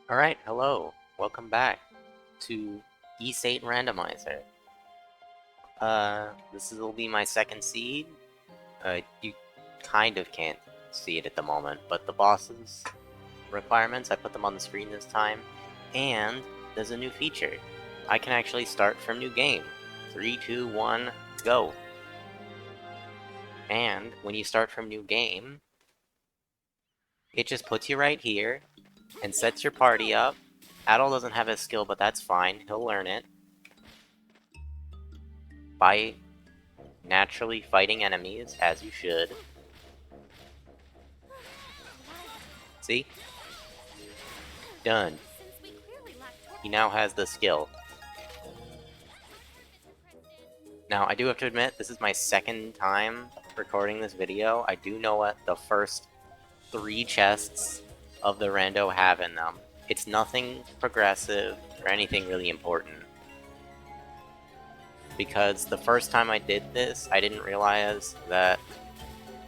Alright, hello. Welcome back to VIII randomizer. This will be my second seed. You kind of can't see it at the moment, but the boss's requirements, I put them on the screen this time. And there's a new feature. I can actually start from new game. 3, 2, 1, go. And when you start from new game, it just puts you right here and sets your party up. Adol doesn't have his skill, but that's fine. He'll learn it by naturally fighting enemies, as you should. See? Done. He now has the skill. Now, I do have to admit, this is my second time recording this video. I do know what the first 3 chests of the Rando have in them. It's nothing progressive or anything really important. Because the first time I did this, I didn't realize that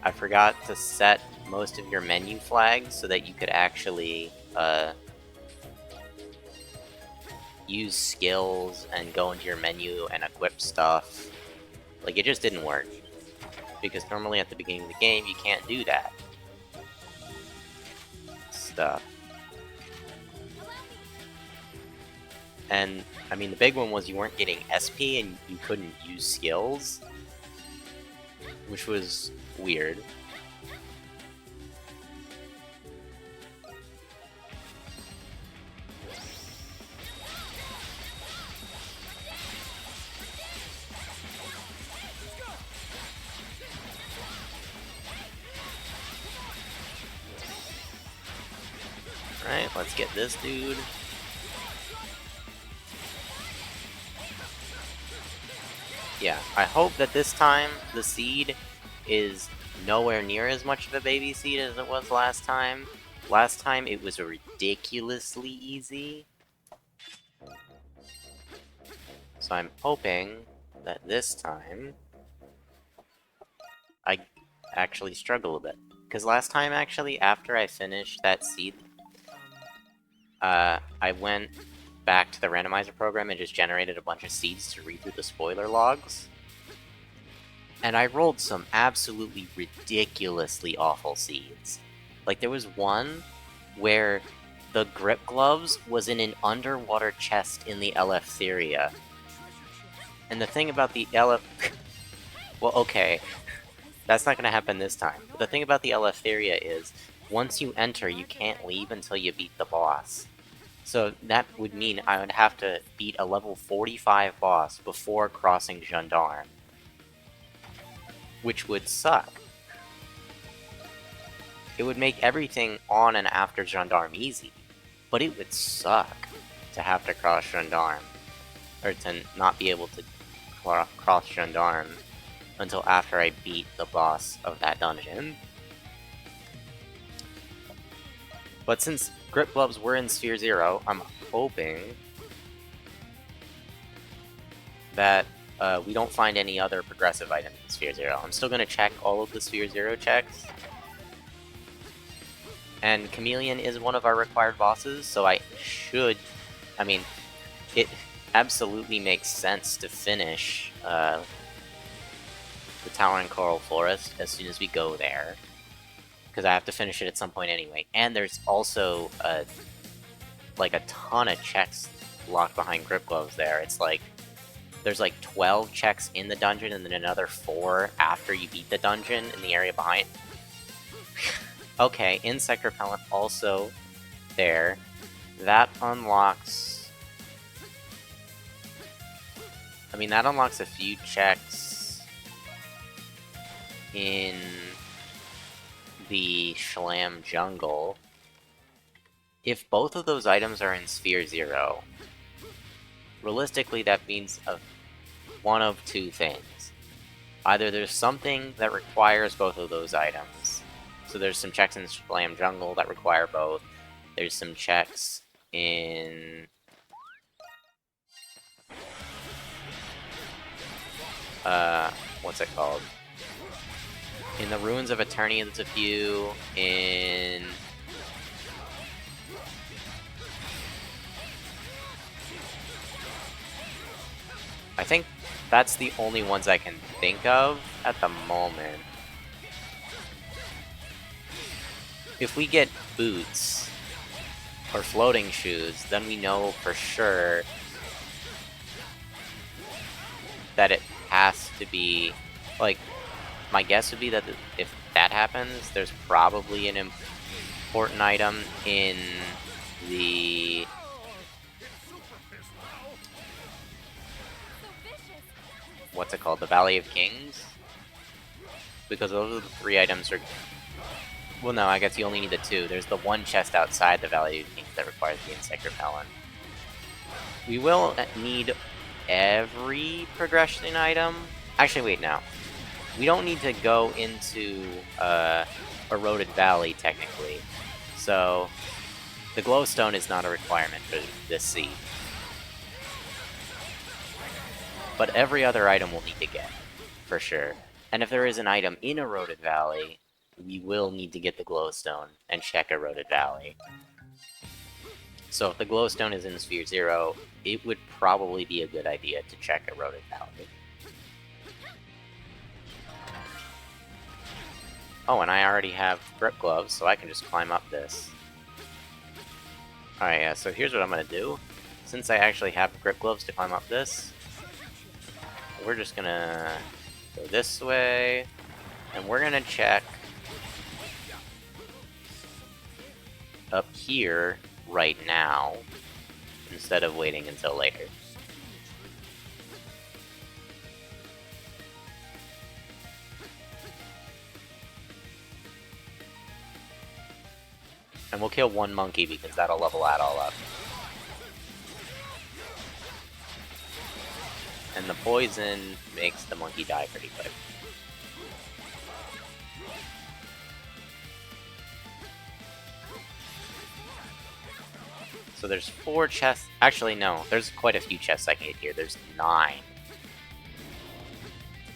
I forgot to set most of your menu flags so that you could actually use skills and go into your menu and equip stuff. Like, it just didn't work. Because normally at the beginning of the game, you can't do that stuff. And, I mean, the big one was you weren't getting SP and you couldn't use skills, which was weird. Alright, let's get this dude. Yeah, I hope that this time the seed is nowhere near as much of a baby seed as it was last time. Last time it was ridiculously easy. So I'm hoping that this time I actually struggle a bit. Because last time, actually, after I finished that seed, I went back to the randomizer program and just generated a bunch of seeds to read through the spoiler logs. And I rolled some absolutely ridiculously awful seeds. Like, there was one where the grip gloves was in an underwater chest in the Eleftheria. And the thing about the well, okay, that's not gonna happen this time. But the thing about the Eleftheria is, once you enter, you can't leave until you beat the boss. So that would mean I would have to beat a level 45 boss before crossing Gendarme. Which would suck. It would make everything on and after Gendarme easy, but it would suck to have to cross Gendarme, or to not be able to cross Gendarme until after I beat the boss of that dungeon. But since grip gloves were in Sphere 0, I'm hoping that we don't find any other progressive items in Sphere 0. I'm still going to check all of the Sphere 0 checks. And Chameleon is one of our required bosses, so I mean, it absolutely makes sense to finish the Towering Coral Forest as soon as we go there. Because I have to finish it at some point anyway. And there's also, like, a ton of checks locked behind grip gloves there. It's like, there's like 12 checks in the dungeon and then another 4 after you beat the dungeon in the area behind. Okay, insect repellent also there. That unlocks... I mean, that unlocks a few checks in the Schlam Jungle. If both of those items are in Sphere 0, realistically that means one of 2 things. Either there's something that requires both of those items. So there's some checks in Schlam Jungle that require both. There's some checks in... what's it called? In the Ruins of Eternia, there's a few. In think that's the only ones I can think of at the moment. If we get boots or floating shoes, then we know for sure that it has to be, like, my guess would be that if that happens, there's probably an important item in the... what's it called? The Valley of Kings? Because those are the 3 items are... well, no, I guess you only need the 2. There's the 1 chest outside the Valley of Kings that requires the insect repellent. We will need every progression item. Actually, wait, no. We don't need to go into Eroded Valley, technically. So, the glowstone is not a requirement for this seed. But every other item we'll need to get, for sure. And if there is an item in Eroded Valley, we will need to get the glowstone and check Eroded Valley. So if the glowstone is in Sphere 0, it would probably be a good idea to check Eroded Valley. Oh, and I already have grip gloves, so I can just climb up this. Alright, yeah, so here's what I'm gonna do. Since I actually have grip gloves to climb up this, we're just gonna go this way, and we're gonna check up here right now, instead of waiting until later. And we'll kill 1 monkey because that'll level that all up. And the poison makes the monkey die pretty quick. So there's 4 chests. Actually, no. There's quite a few chests I can get here. There's 9.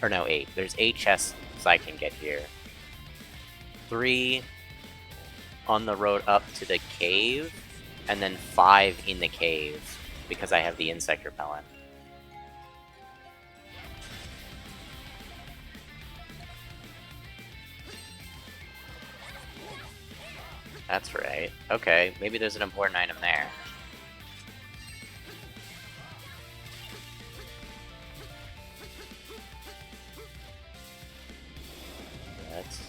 Or no, 8. There's 8 chests I can get here. 3 on the road up to the cave, and then 5 in the cave, because I have the insect repellent. That's right. Okay, maybe there's an important item there. Let's see.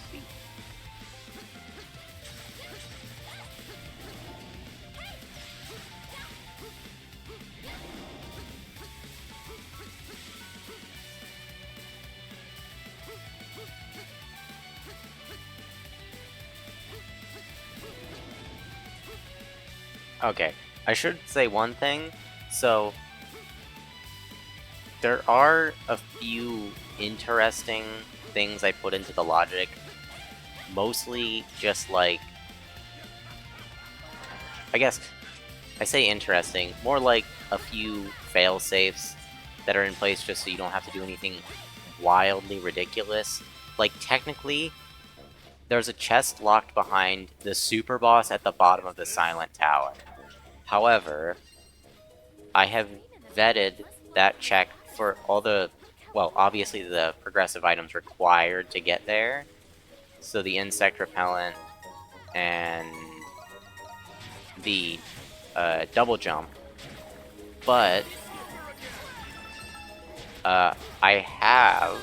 Okay, I should say one thing. So, there are a few interesting things I put into the logic. Mostly just like... I guess, I say interesting, more like a few fail-safes that are in place just so you don't have to do anything wildly ridiculous. Like, technically, there's a chest locked behind the super boss at the bottom of the Silent Tower. However, I have vetted that check for all the, well, obviously the progressive items required to get there. So the insect repellent and the double jump. But I have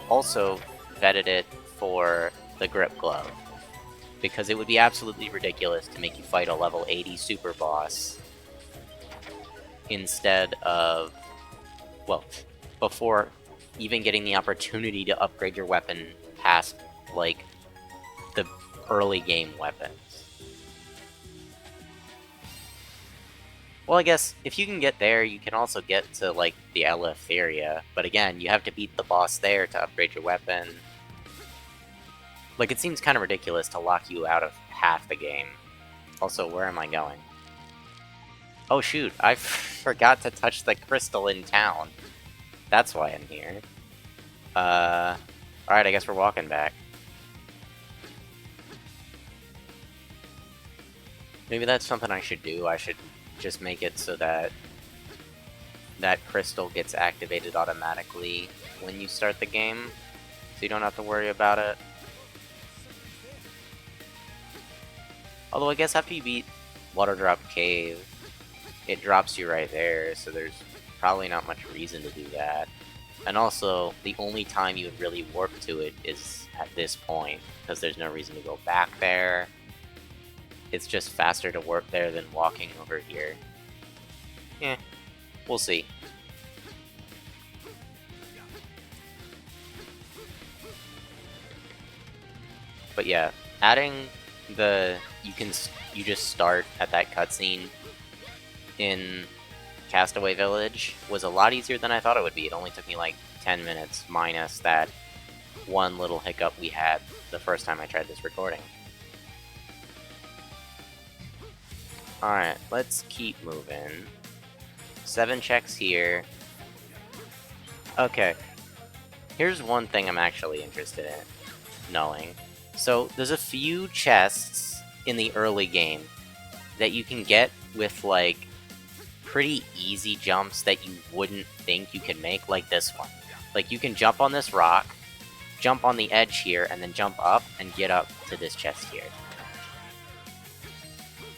also vetted it for the grip glove. Because it would be absolutely ridiculous to make you fight a level 80 super boss instead of, well, before even getting the opportunity to upgrade your weapon past, like, the early game weapons. Well, I guess, if you can get there, you can also get to, like, the Eleftheria, but again, you have to beat the boss there to upgrade your weapon. Like, it seems kind of ridiculous to lock you out of half the game. Also, where am I going? Oh shoot, I forgot to touch the crystal in town. That's why I'm here. Alright, I guess we're walking back. Maybe that's something I should do. I should just make it so that that crystal gets activated automatically when you start the game, so you don't have to worry about it. Although I guess after you beat Water Drop Cave, it drops you right there, so there's probably not much reason to do that. And also, the only time you would really warp to it is at this point, because there's no reason to go back there. It's just faster to warp there than walking over here. We'll see. But yeah, adding the you just start at that cutscene in Castaway Village was a lot easier than I thought it would be. It only took me like 10 minutes, minus that one little hiccup we had the first time I tried this recording. Alright, let's keep moving. 7 checks here. Okay. Here's one thing I'm actually interested in knowing. So, there's a few chests in the early game that you can get with, like, pretty easy jumps that you wouldn't think you could make, like this one. Like, you can jump on this rock, jump on the edge here, and then jump up and get up to this chest here.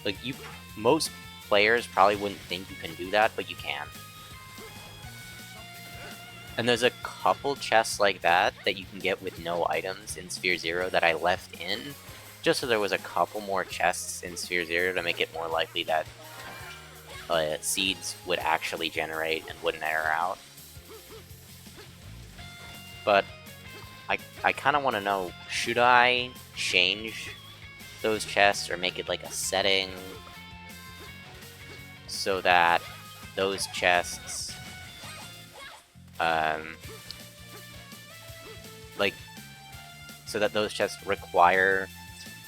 Like, most players probably wouldn't think you can do that, but you can. And there's a couple chests like that you can get with no items in Sphere Zero that I left in, just so there was a couple more chests in Sphere Zero to make it more likely that seeds would actually generate and wouldn't error out. But I kind of want to know, should I change those chests or make it like a setting so that those chests require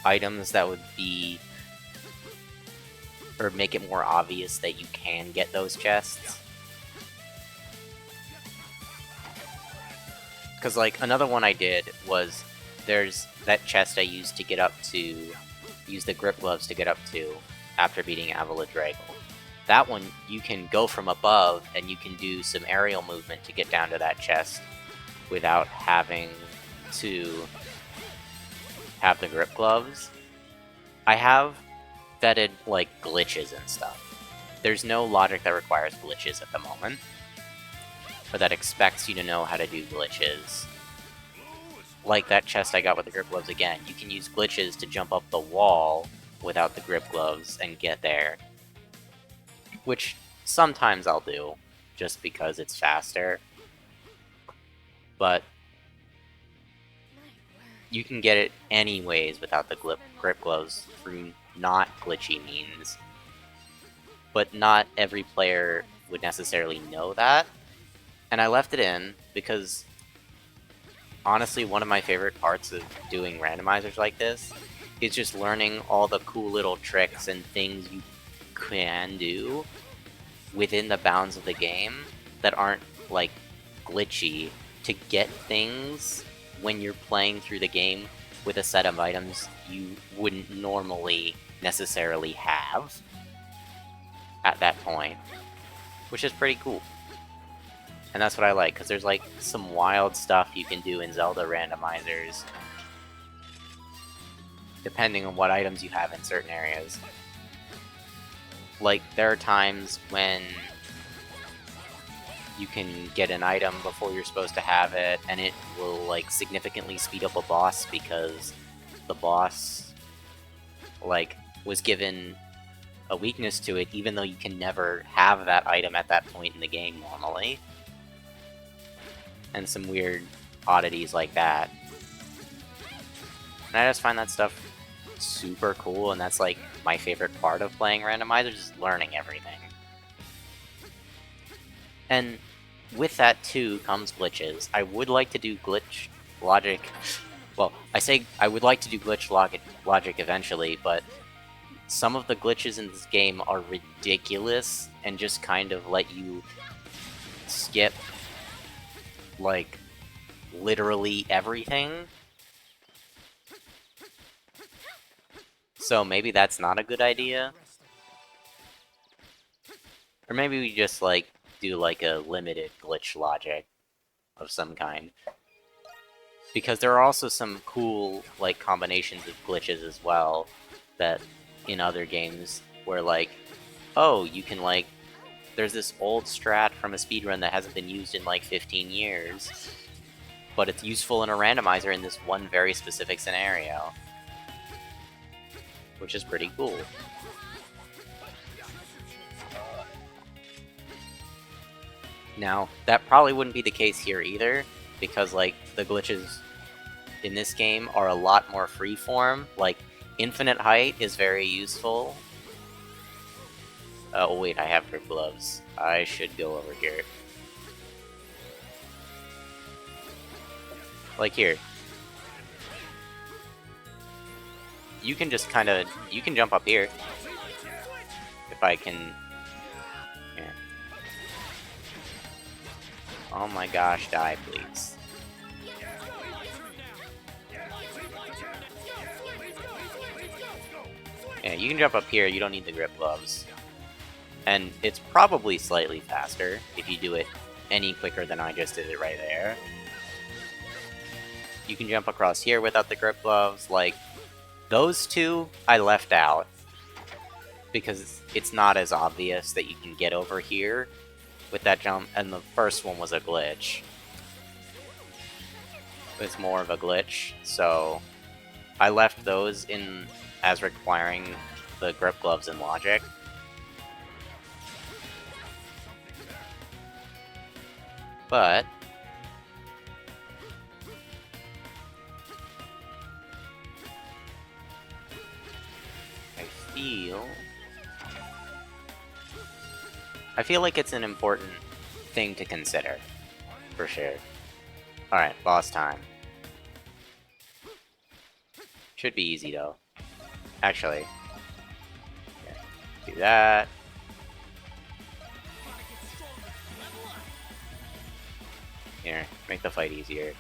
items that would be, or make it more obvious that you can get those chests. Because, like, another one I did was, there's that chest I used to get up to, use the grip gloves to get up to after beating Avila Drago. That one, you can go from above, and you can do some aerial movement to get down to that chest without having to have the grip gloves. I have vetted, like, glitches and stuff. There's no logic that requires glitches at the moment, or that expects you to know how to do glitches. Like that chest I got with the grip gloves again, you can use glitches to jump up the wall without the grip gloves and get there. Which sometimes I'll do, just because it's faster. But you can get it anyways without the grip gloves through not glitchy means. But not every player would necessarily know that. And I left it in because, honestly, one of my favorite parts of doing randomizers like this is just learning all the cool little tricks and things you can do within the bounds of the game that aren't, like, glitchy to get things when you're playing through the game with a set of items you wouldn't normally necessarily have at that point, which is pretty cool. And that's what I like, because there's, like, some wild stuff you can do in Zelda randomizers, depending on what items you have in certain areas. Like, there are times when you can get an item before you're supposed to have it, and it will, like, significantly speed up a boss because the boss, like, was given a weakness to it, even though you can never have that item at that point in the game normally. And some weird oddities like that. And I just find that stuff super cool, and that's, like, my favorite part of playing randomizers, is learning everything. And with that, too, comes glitches. I would like to do glitch logic... Well, I say I would like to do glitch logic eventually, but some of the glitches in this game are ridiculous and just kind of let you skip, like, literally everything. So maybe that's not a good idea. Or maybe we just, like, do like a limited glitch logic of some kind. Because there are also some cool, like, combinations of glitches as well that in other games where, like, oh, you can, like, there's this old strat from a speedrun that hasn't been used in, like, 15 years, but it's useful in a randomizer in this one very specific scenario. Which is pretty cool. Now, that probably wouldn't be the case here either, because, like, the glitches in this game are a lot more freeform. Like, infinite height is very useful. Oh wait, I have grip gloves. I should go over here. Like here. You can just kind of... You can jump up here. If I can... Here. Oh my gosh, die, please. Yeah, you can jump up here, you don't need the grip gloves. And it's probably slightly faster if you do it any quicker than I just did it right there. You can jump across here without the grip gloves. Like, those two I left out because it's not as obvious that you can get over here with that jump, and the first one was a glitch. It's more of a glitch, so I left those in as requiring the grip gloves and logic. But I feel like it's an important thing to consider, for sure. Alright, boss time. Should be easy, though. Actually, yeah, do that. Here, make the fight easier.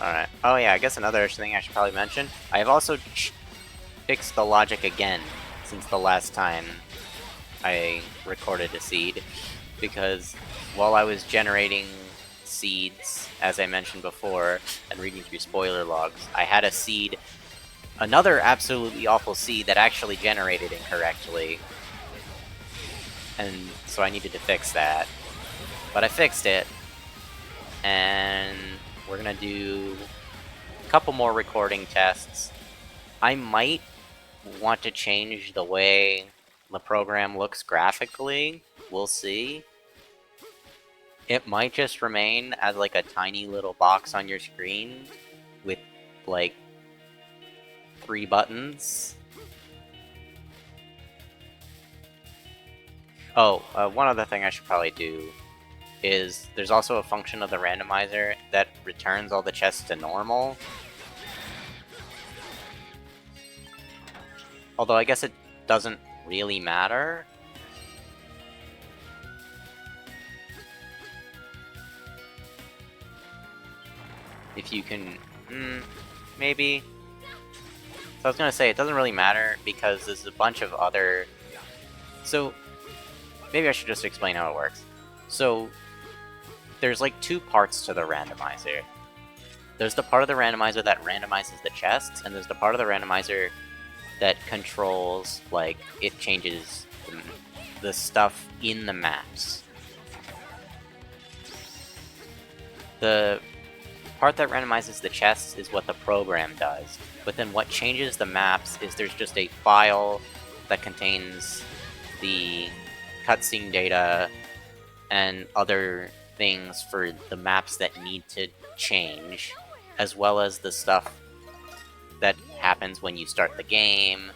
Alright. Oh yeah, I guess another thing I should probably mention. I have also fixed the logic again since the last time I recorded a seed. Because while I was generating seeds, as I mentioned before, and reading through spoiler logs, I had a seed, another absolutely awful seed that actually generated incorrectly. And so I needed to fix that. But I fixed it. And we're gonna do a couple more recording tests. I might want to change the way the program looks graphically. We'll see. It might just remain as like a tiny little box on your screen with like 3 buttons. Oh, one other thing I should probably do is there's also a function of the randomizer that returns all the chests to normal. Although I guess it doesn't really matter. If you can... maybe? So I was gonna say, it doesn't really matter because there's a bunch of other... So, maybe I should just explain how it works. So, there's like 2 parts to the randomizer. There's the part of the randomizer that randomizes the chests, and there's the part of the randomizer that controls, like, it changes the stuff in the maps. The part that randomizes the chests is what the program does, but then what changes the maps is there's just a file that contains the cutscene data and other things for the maps that need to change, as well as the stuff that happens when you start the game,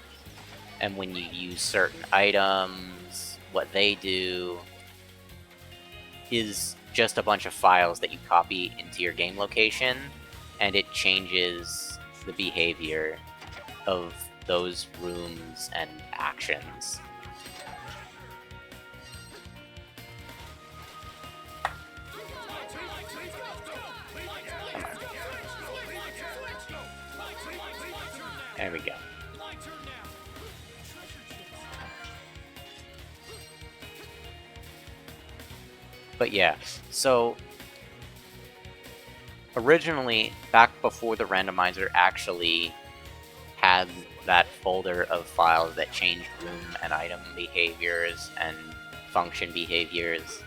and when you use certain items, what they do, is just a bunch of files that you copy into your game location, and it changes the behavior of those rooms and actions. There we go. But yeah, so originally, back before the randomizer actually had that folder of files that changed room and item behaviors and function behaviors,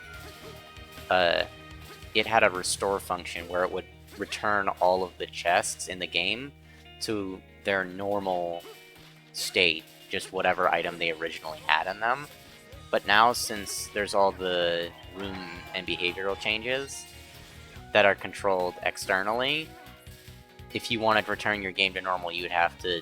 it had a restore function where it would return all of the chests in the game to their normal state, just whatever item they originally had in them. But now, since there's all the room and behavioral changes that are controlled externally, if you wanted to return your game to normal, you would have to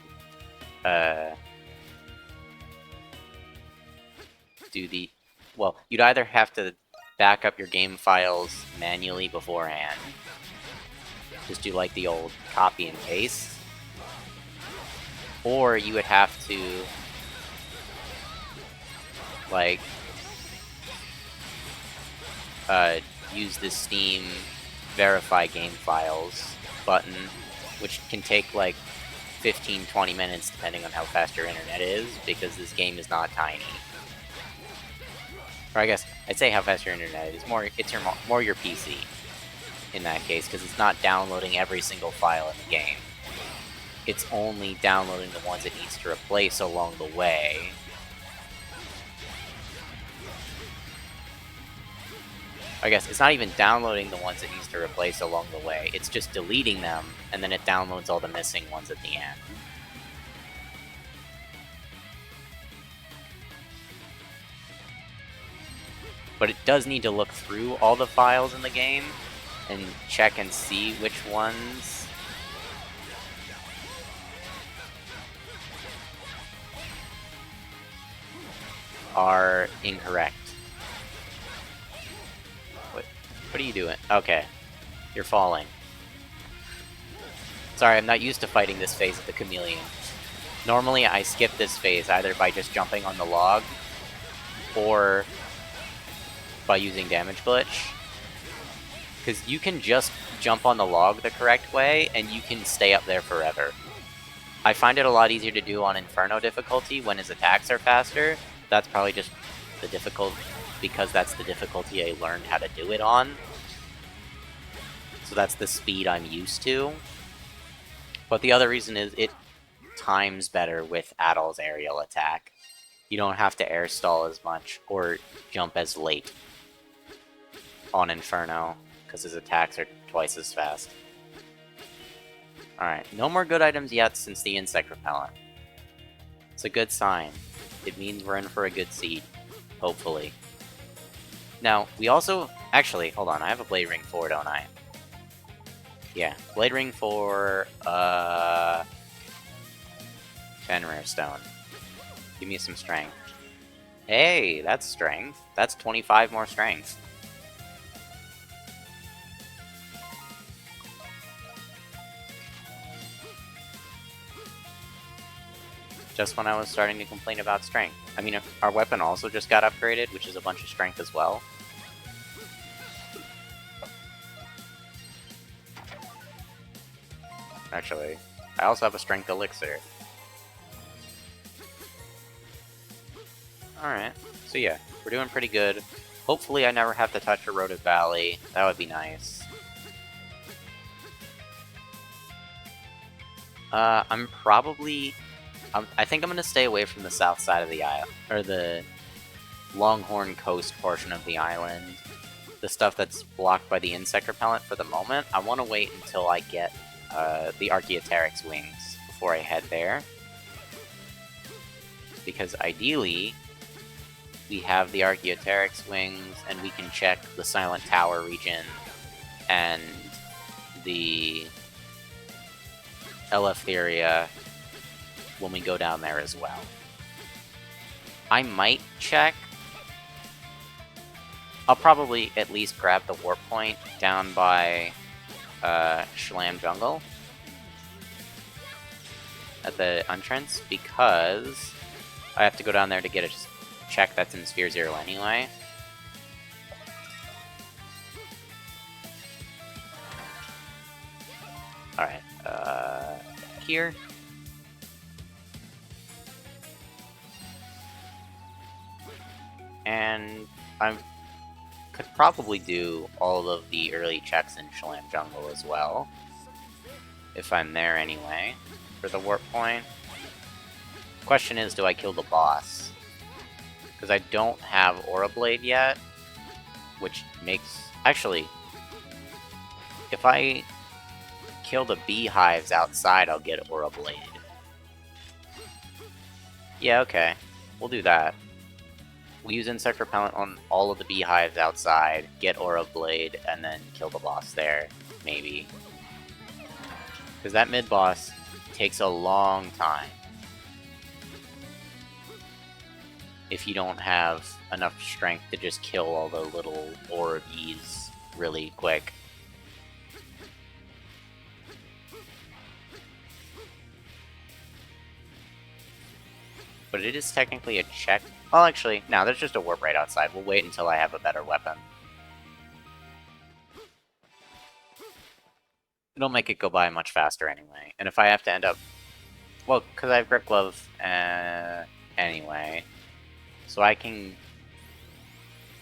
you'd either have to back up your game files manually beforehand, just do like the old copy and paste, or you would have to like use the Steam verify game files button, which can take like 15-20 minutes depending on how fast your internet is, because this game is not tiny. Or I guess I'd say how fast your internet is. It's more your PC in that case, because it's not downloading every single file in the game. It's only downloading the ones it needs to replace along the way. I guess it's not even downloading the ones it needs to replace along the way. It's just deleting them, and then it downloads all the missing ones at the end. But it does need to look through all the files in the game and check and see which ones are incorrect. What are you doing? Okay. You're falling. Sorry, I'm not used to fighting this phase of the chameleon. Normally, I skip this phase either by just jumping on the log or by using damage glitch. Because you can just jump on the log the correct way, and you can stay up there forever. I find it a lot easier to do on Inferno difficulty when his attacks are faster. That's probably just the because that's the difficulty I learned how to do it on. So that's the speed I'm used to. But the other reason is it times better with Adol's aerial attack. You don't have to air stall as much or jump as late on Inferno, because his attacks are twice as fast. Alright, no more good items yet since the insect repellent. It's a good sign. It means we're in for a good seed. Hopefully. Now, we also... Actually, hold on, I have a Blade Ring 4, don't I? Yeah, Blade Ring 4, 10 Rare Stone. Give me some strength. Hey, that's strength. That's 25 more strength. Just when I was starting to complain about strength. I mean, our weapon also just got upgraded, which is a bunch of strength as well. Actually, I also have a strength elixir. Alright, so yeah, we're doing pretty good. Hopefully I never have to touch Eroded Valley. That would be nice. I think I'm going to stay away from the south side of the island, or the Longhorn Coast portion of the island. The stuff that's blocked by the insect repellent for the moment. I want to wait until I get the Archaeopteryx wings before I head there. Because ideally, we have the Archaeopteryx wings, and we can check the Silent Tower region and the Eleftheria when we go down there as well. I might check I'll probably at least grab the warp point down by Shlam Jungle at the entrance, because I have to go down there to get a check that's in Sphere 0 anyway. Alright, here. And I could probably do all of the early checks in Shlam Jungle as well, if I'm there anyway, for the warp point. Question is, do I kill the boss? Because I don't have Aura Blade yet, which makes... Actually, if I kill the beehives outside, I'll get Aura Blade. Yeah, okay. We'll do that. We'll use Insect Repellent on all of the beehives outside, get Aura Blade, and then kill the boss there, maybe. Because that mid-boss takes a long time if you don't have enough strength to just kill all the little Aura bees really quick. But it is technically a check. Well, actually, no, there's just a warp right outside. We'll wait until I have a better weapon. It'll make it go by much faster anyway. And if I have to end up... Well, because I have Grip Glove anyway. So I can...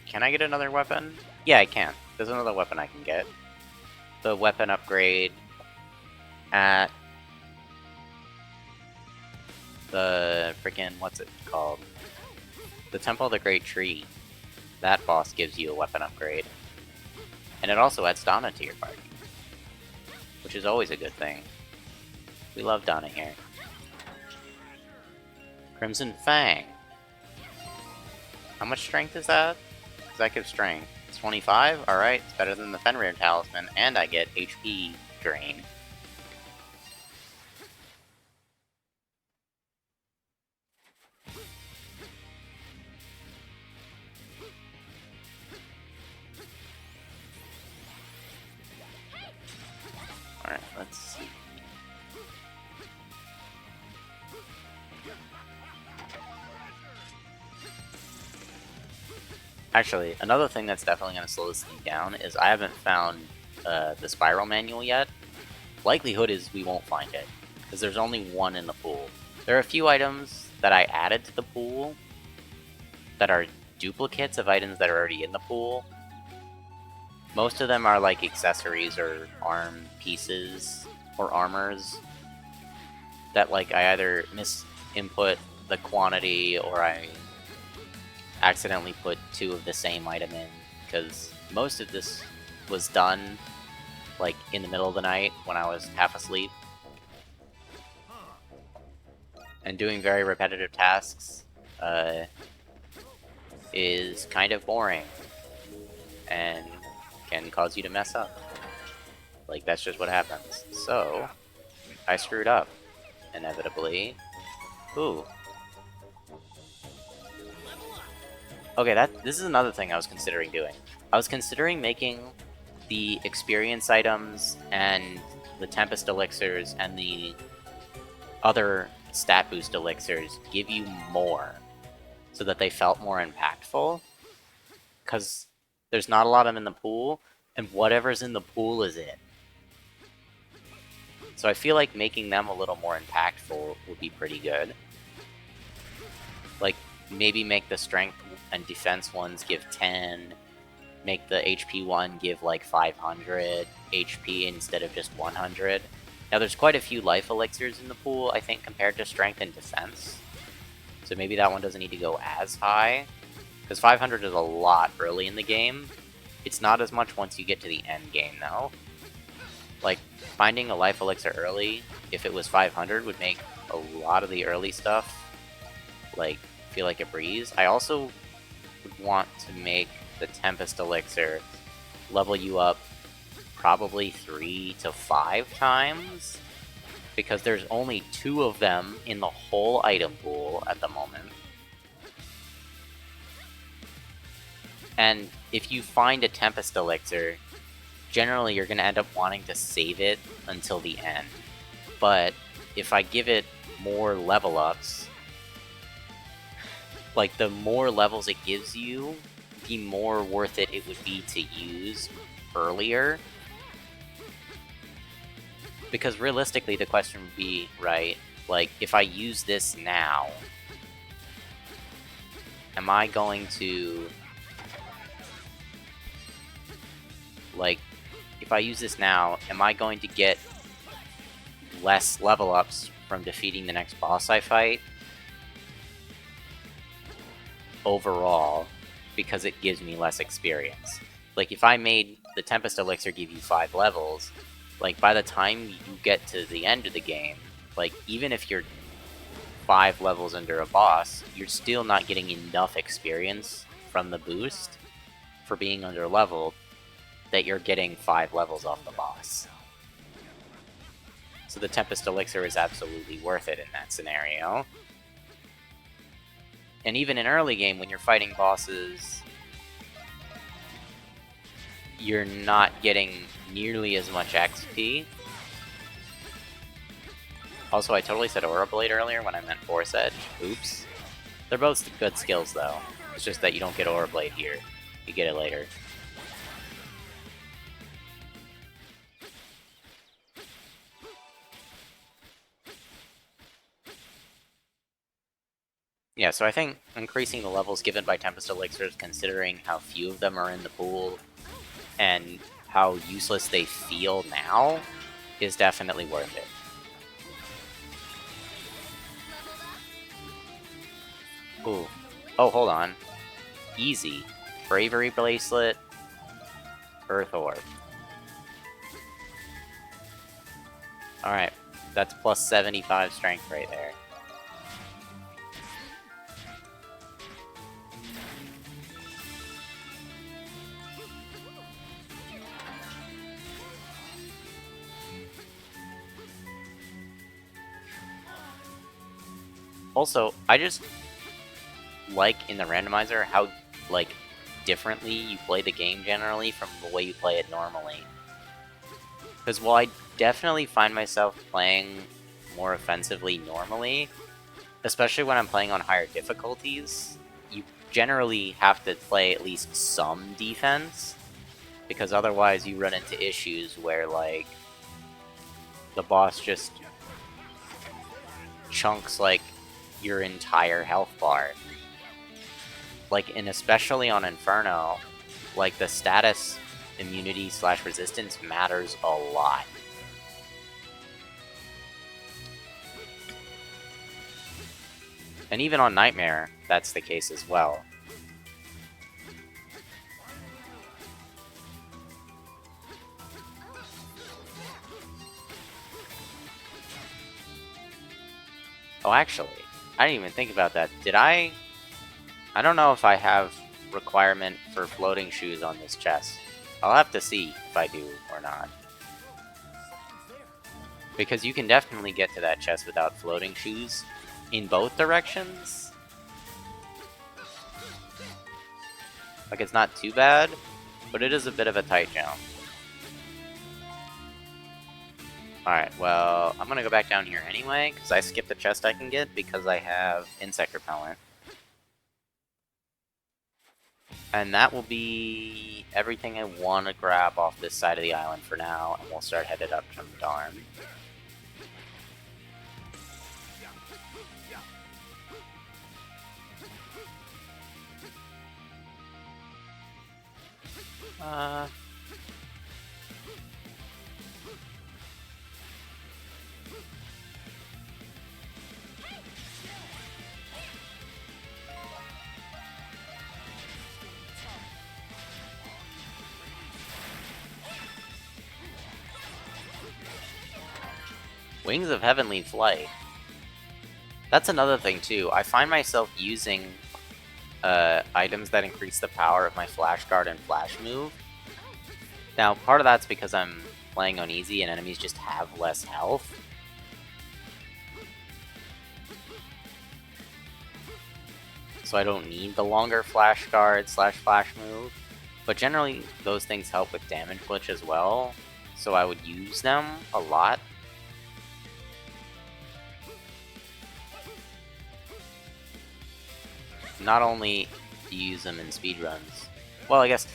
Can I get another weapon? Yeah, I can. There's another weapon I can get. The weapon upgrade at the freaking... What's it called? The Temple of the Great Tree. That boss gives you a weapon upgrade. And it also adds Donna to your party, which is always a good thing. We love Donna here. Crimson Fang. How much strength is that? Does that give strength? It's 25? Alright, it's better than the Fenrir Talisman, and I get HP drain. Alright, let's see. Actually, another thing that's definitely going to slow this thing down is I haven't found the Spiral Manual yet. Likelihood is we won't find it, because there's only one in the pool. There are a few items that I added to the pool that are duplicates of items that are already in the pool. Most of them are like accessories or arm pieces or armors that like I either misinput the quantity or I accidentally put two of the same item in, because most of this was done like in the middle of the night when I was half asleep and doing very repetitive tasks is kind of boring and can cause you to mess up. Like, that's just what happens. So, I screwed up, inevitably. Ooh. Okay, this is another thing I was considering doing. I was considering making the experience items and the Tempest elixirs and the other stat boost elixirs give you more, so that they felt more impactful. Because there's not a lot of them in the pool, and whatever's in the pool is it. So I feel like making them a little more impactful would be pretty good. Like, maybe make the strength and defense ones give 10, make the HP one give like 500 HP instead of just 100. Now there's quite a few life elixirs in the pool, I think, compared to strength and defense. So maybe that one doesn't need to go as high, because 500 is a lot early in the game. It's not as much once you get to the end game, though. Like, finding a life elixir early, if it was 500, would make a lot of the early stuff, like, feel like a breeze. I also would want to make the Tempest elixir level you up probably 3 to 5 times, because there's only 2 of them in the whole item pool at the moment. And if you find a Tempest Elixir, generally you're going to end up wanting to save it until the end. But if I give it more level ups, like the more levels it gives you, the more worth it would be to use earlier. Because realistically, the question would be, right, like, if I use this now, am I going to, like, if I use this now, am I going to get less level ups from defeating the next boss I fight overall because it gives me less experience? Like, if I made the Tempest Elixir give you 5 levels, like, by the time you get to the end of the game, like, even if you're 5 levels under a boss, you're still not getting enough experience from the boost for being under leveled that you're getting 5 levels off the boss. So the Tempest Elixir is absolutely worth it in that scenario. And even in early game, when you're fighting bosses, you're not getting nearly as much XP. Also, I totally said Aura Blade earlier when I meant Force Edge. Oops. They're both good skills, though. It's just that you don't get Aura Blade here. You get it later. Yeah, so I think increasing the levels given by Tempest Elixirs, considering how few of them are in the pool, and how useless they feel now, is definitely worth it. Ooh. Oh, hold on. Easy. Bravery Bracelet. Earth Orb. Alright. That's plus 75 strength right there. Also, I just like in the randomizer how, like, differently you play the game generally from the way you play it normally. Because while I definitely find myself playing more offensively normally, especially when I'm playing on higher difficulties, you generally have to play at least some defense, because otherwise you run into issues where, like, the boss just chunks, like, your entire health bar. Like, and especially on Inferno, like, the status immunity / resistance matters a lot. And even on Nightmare, that's the case as well. Oh, actually, I didn't even think about that. Did I don't know if I have requirement for floating shoes on this chest. I'll have to see if I do or not. Because you can definitely get to that chest without floating shoes in both directions. Like, it's not too bad, but it is a bit of a tight jump. Alright, well, I'm gonna go back down here anyway, because I skipped the chest I can get because I have Insect Repellent. And that will be everything I want to grab off this side of the island for now, and we'll start headed up from Darn. Wings of Heavenly Flight. That's another thing, too. I find myself using items that increase the power of my Flash Guard and Flash Move. Now, part of that's because I'm playing on easy and enemies just have less health. so I don't need the longer flash guard / flash move. But generally, those things help with damage glitch as well, so I would use them a lot. Not only do you use them in speedruns, well, I guess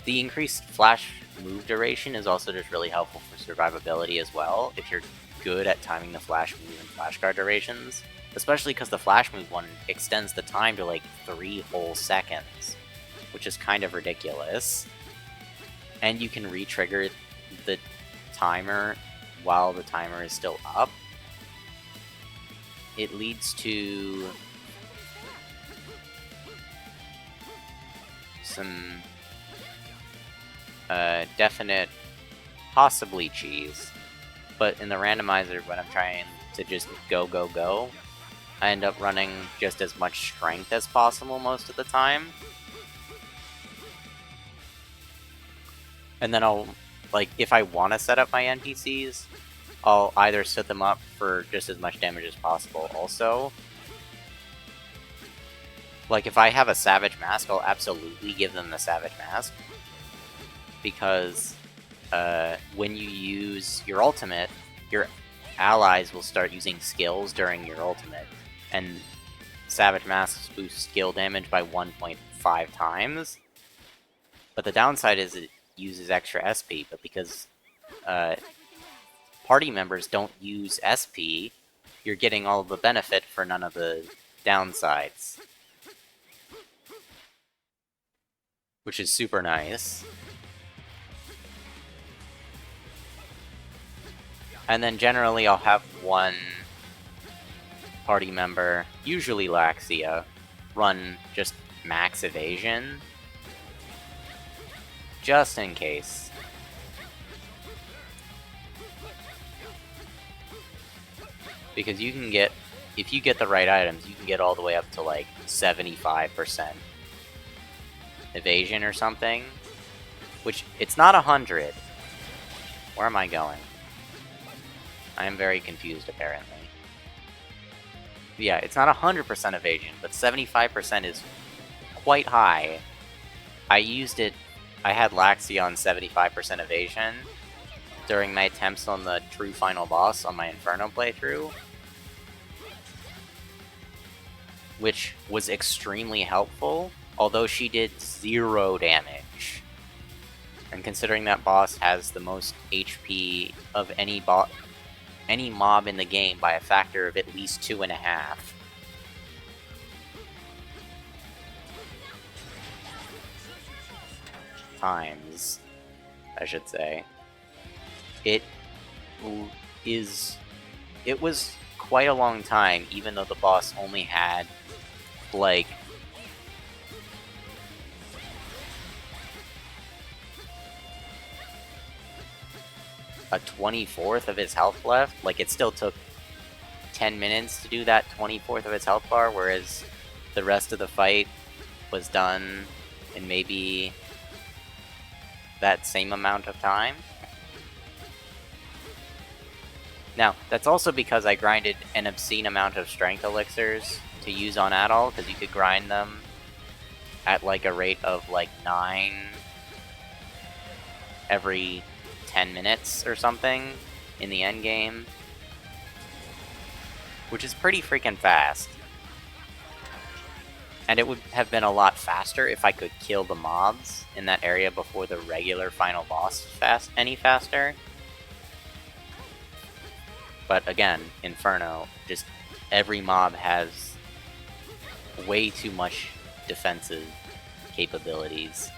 the increased flash move duration is also just really helpful for survivability as well, if you're good at timing the flash move and flash guard durations. Especially because the flash move one extends the time to like 3 whole seconds, which is kind of ridiculous. And you can re-trigger the timer while the timer is still up. It leads to some definite, possibly cheese, but in the randomizer, when I'm trying to just go, I end up running just as much strength as possible most of the time. And then I'll, like, if I want to set up my NPCs, I'll either set them up for just as much damage as possible also. Like, if I have a Savage Mask, I'll absolutely give them the Savage Mask. Because when you use your ultimate, your allies will start using skills during your ultimate. And Savage Masks boost skill damage by 1.5 times. But the downside is it uses extra SP, but because party members don't use SP, you're getting all the benefit for none of the downsides. Which is super nice. And then generally I'll have one party member, usually Laxia, run just max evasion. Just in case. Because you can get, if you get the right items, you can get all the way up to like 75% evasion or something. Which, it's not 100. Where am I going? I am very confused, apparently. Yeah, it's not 100% evasion, but 75% is quite high. I used it, I had Laxia on 75% evasion during my attempts on the true final boss on my Inferno playthrough, which was extremely helpful, although she did 0 damage. And considering that boss has the most HP of any mob in the game by a factor of at least 2.5. Times, I should say. It was quite a long time, even though the boss only had, like, a 24th of his health left. Like, it still took 10 minutes to do that 24th of his health bar, whereas the rest of the fight was done in maybe that same amount of time. Now, that's also because I grinded an obscene amount of strength elixirs to use on Adol, because you could grind them at like a rate of like 9 every 10 minutes or something in the end game, which is pretty freaking fast. And it would have been a lot faster if I could kill the mobs in that area before the regular final boss any faster. But again, Inferno, just every mob has way too much defensive capabilities.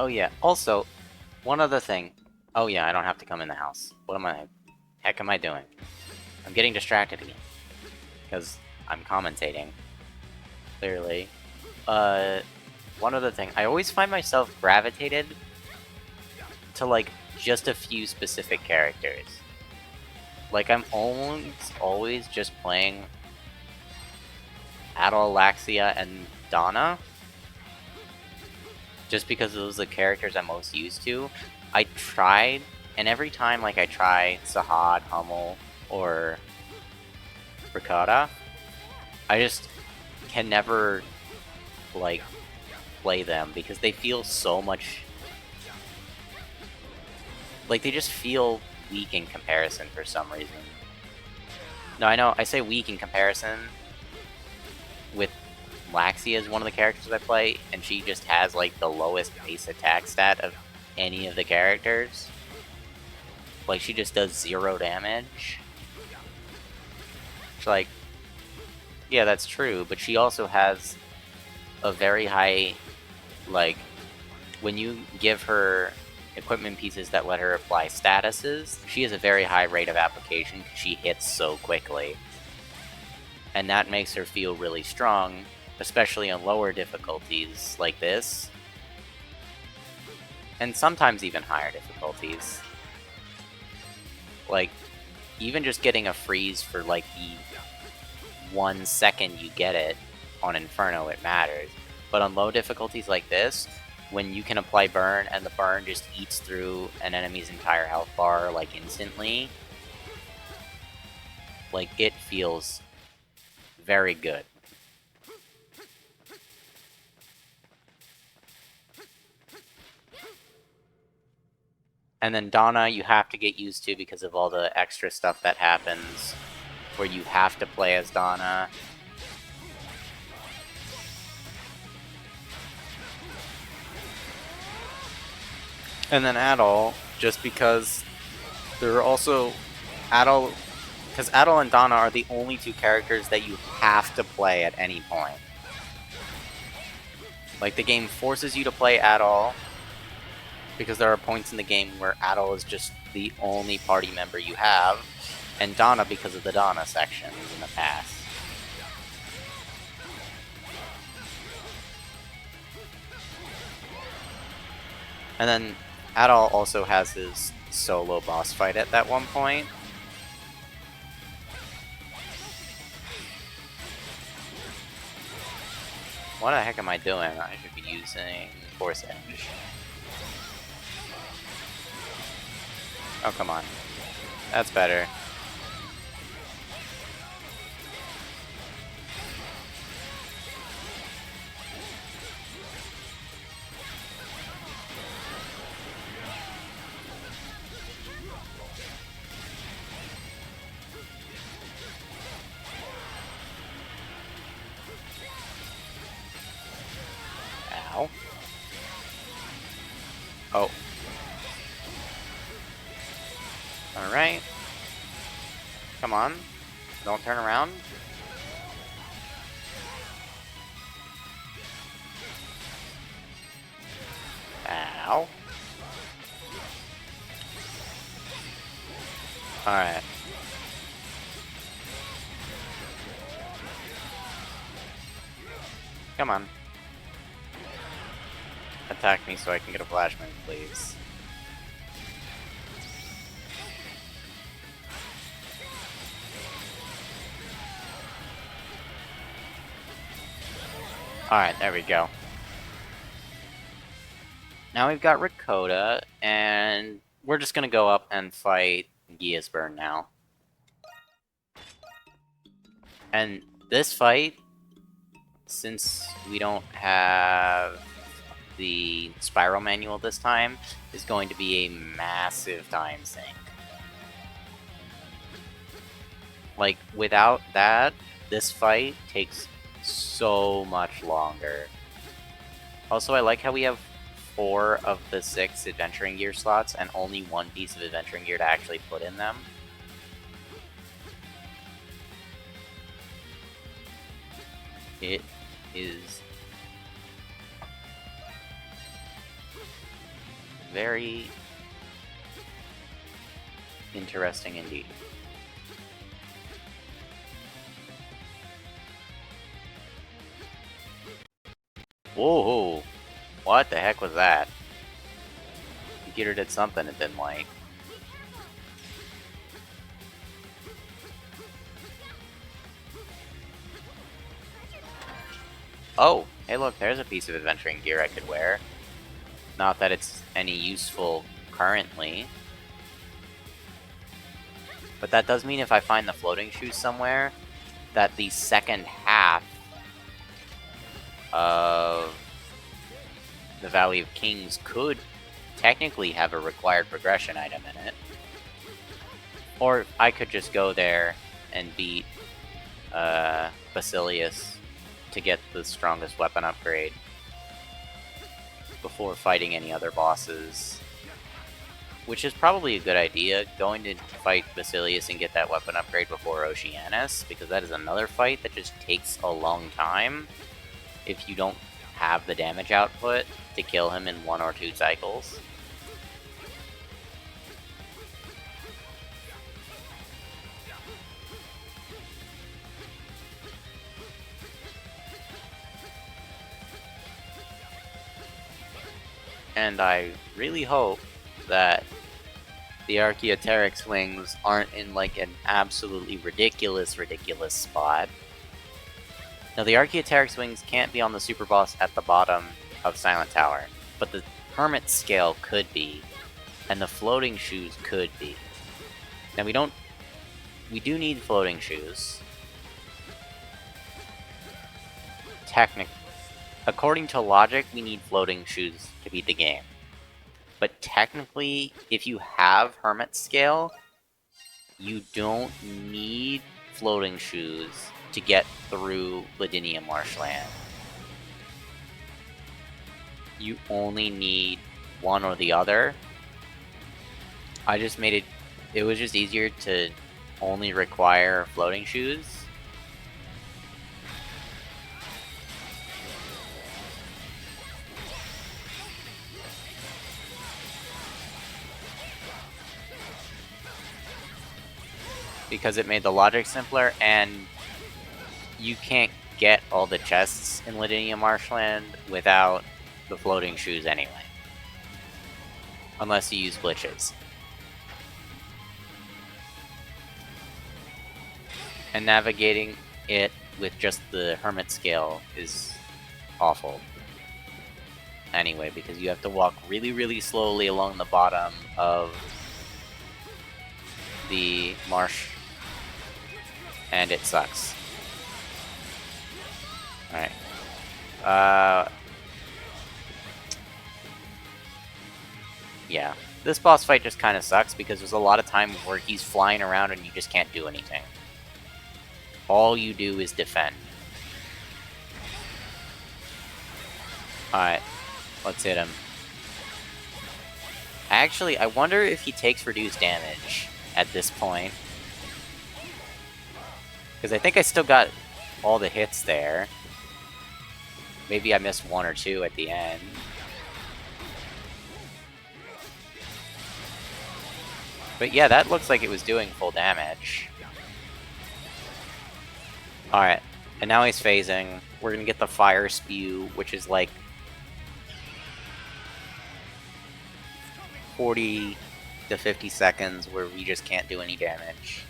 Oh yeah, also, one other thing. Oh yeah, I don't have to come in the house. Heck am I doing? I'm getting distracted again. Because I'm commentating. Clearly. One other thing. I always find myself gravitated to, like, just a few specific characters. Like, I'm always just playing Adol, Laxia, and Donna. Just because those are the characters I'm most used to. I tried, and every time, like, I try Sahad, Hummel, or Ricotta, I just can never, like, play them because they feel so much... Like, they just feel weak in comparison for some reason. No, I know, I say weak in comparison with Laxia is one of the characters I play, and she just has, like, the lowest base attack stat of any of the characters. Like, she just does 0 damage. It's like, yeah, that's true, but she also has a very high, like, when you give her equipment pieces that let her apply statuses, she has a very high rate of application because she hits so quickly. And that makes her feel really strong, especially on lower difficulties like this. And sometimes even higher difficulties. Like, even just getting a freeze for, like, the 1 second you get it on Inferno, it matters. But on low difficulties like this, when you can apply burn and the burn just eats through an enemy's entire health bar, like, instantly, like, it feels very good. And then Donna, you have to get used to because of all the extra stuff that happens where you have to play as Donna. And then Adol, just because there are also Adol, because Adol and Donna are the only 2 characters that you have to play at any point. Like, the game forces you to play Adol, because there are points in the game where Adol is just the only party member you have, and Donna because of the Donna sections in the past. And then Adol also has his solo boss fight at that one point. What the heck am I doing? I should be using Force Edge. Oh, come on. That's better. Ow. Oh. Alright. Come on. Don't turn around. Ow. Alright. Come on. Attack me so I can get a flashbang, please. Alright, there we go. Now we've got Ricotta, and we're just gonna go up and fight Geasburn now. And this fight, since we don't have the Spiral Manual this time, is going to be a massive time sink. Like, without that, this fight takes so much longer. Also, I like how we have 4 of the 6 Adventuring Gear slots and only 1 piece of Adventuring Gear to actually put in them. It is Very interesting indeed. Whoa! What the heck was that? Computer did something it didn't like. Oh, hey look, there's a piece of adventuring gear I could wear. Not that it's any useful currently. But that does mean if I find the floating shoes somewhere, that the second half of the Valley of Kings could technically have a required progression item in it. Or I could just go there and beat Basilius to get the strongest weapon upgrade before fighting any other bosses. Which is probably a good idea, going to fight Basilius and get that weapon upgrade before Oceanus, because that is another fight that just takes a long time if you don't have the damage output to kill him in 1 or 2 cycles. And I really hope that the Archaeopteryx wings aren't in like an absolutely ridiculous spot. Now the Archaeopteryx wings can't be on the super boss at the bottom of Silent Tower, but the Hermit scale could be, and the floating shoes could be. Now we do need floating shoes. According to logic, we need floating shoes to beat the game. But technically, if you have Hermit Scale, you don't need floating shoes to get through Lavinia Marshland. You only need one or the other. I just made it was just easier to only require floating shoes. Because it made the logic simpler, and you can't get all the chests in Lavinia Marshland without the floating shoes anyway. Unless you use glitches. And navigating it with just the Hermit Scale is awful. Anyway, because you have to walk really slowly along the bottom of the marsh. And it sucks. Alright. Yeah. This boss fight just kind of sucks because there's a lot of time where he's flying around and you just can't do anything. All you do is defend. Alright. Let's hit him. Actually, I wonder if he takes reduced damage at this point. Because I think I still got all the hits there. Maybe I missed 1 or 2 at the end. But yeah, that looks like it was doing full damage. Alright, and now he's phasing. We're gonna get the Fire Spew, which is like 40 to 50 seconds where we just can't do any damage.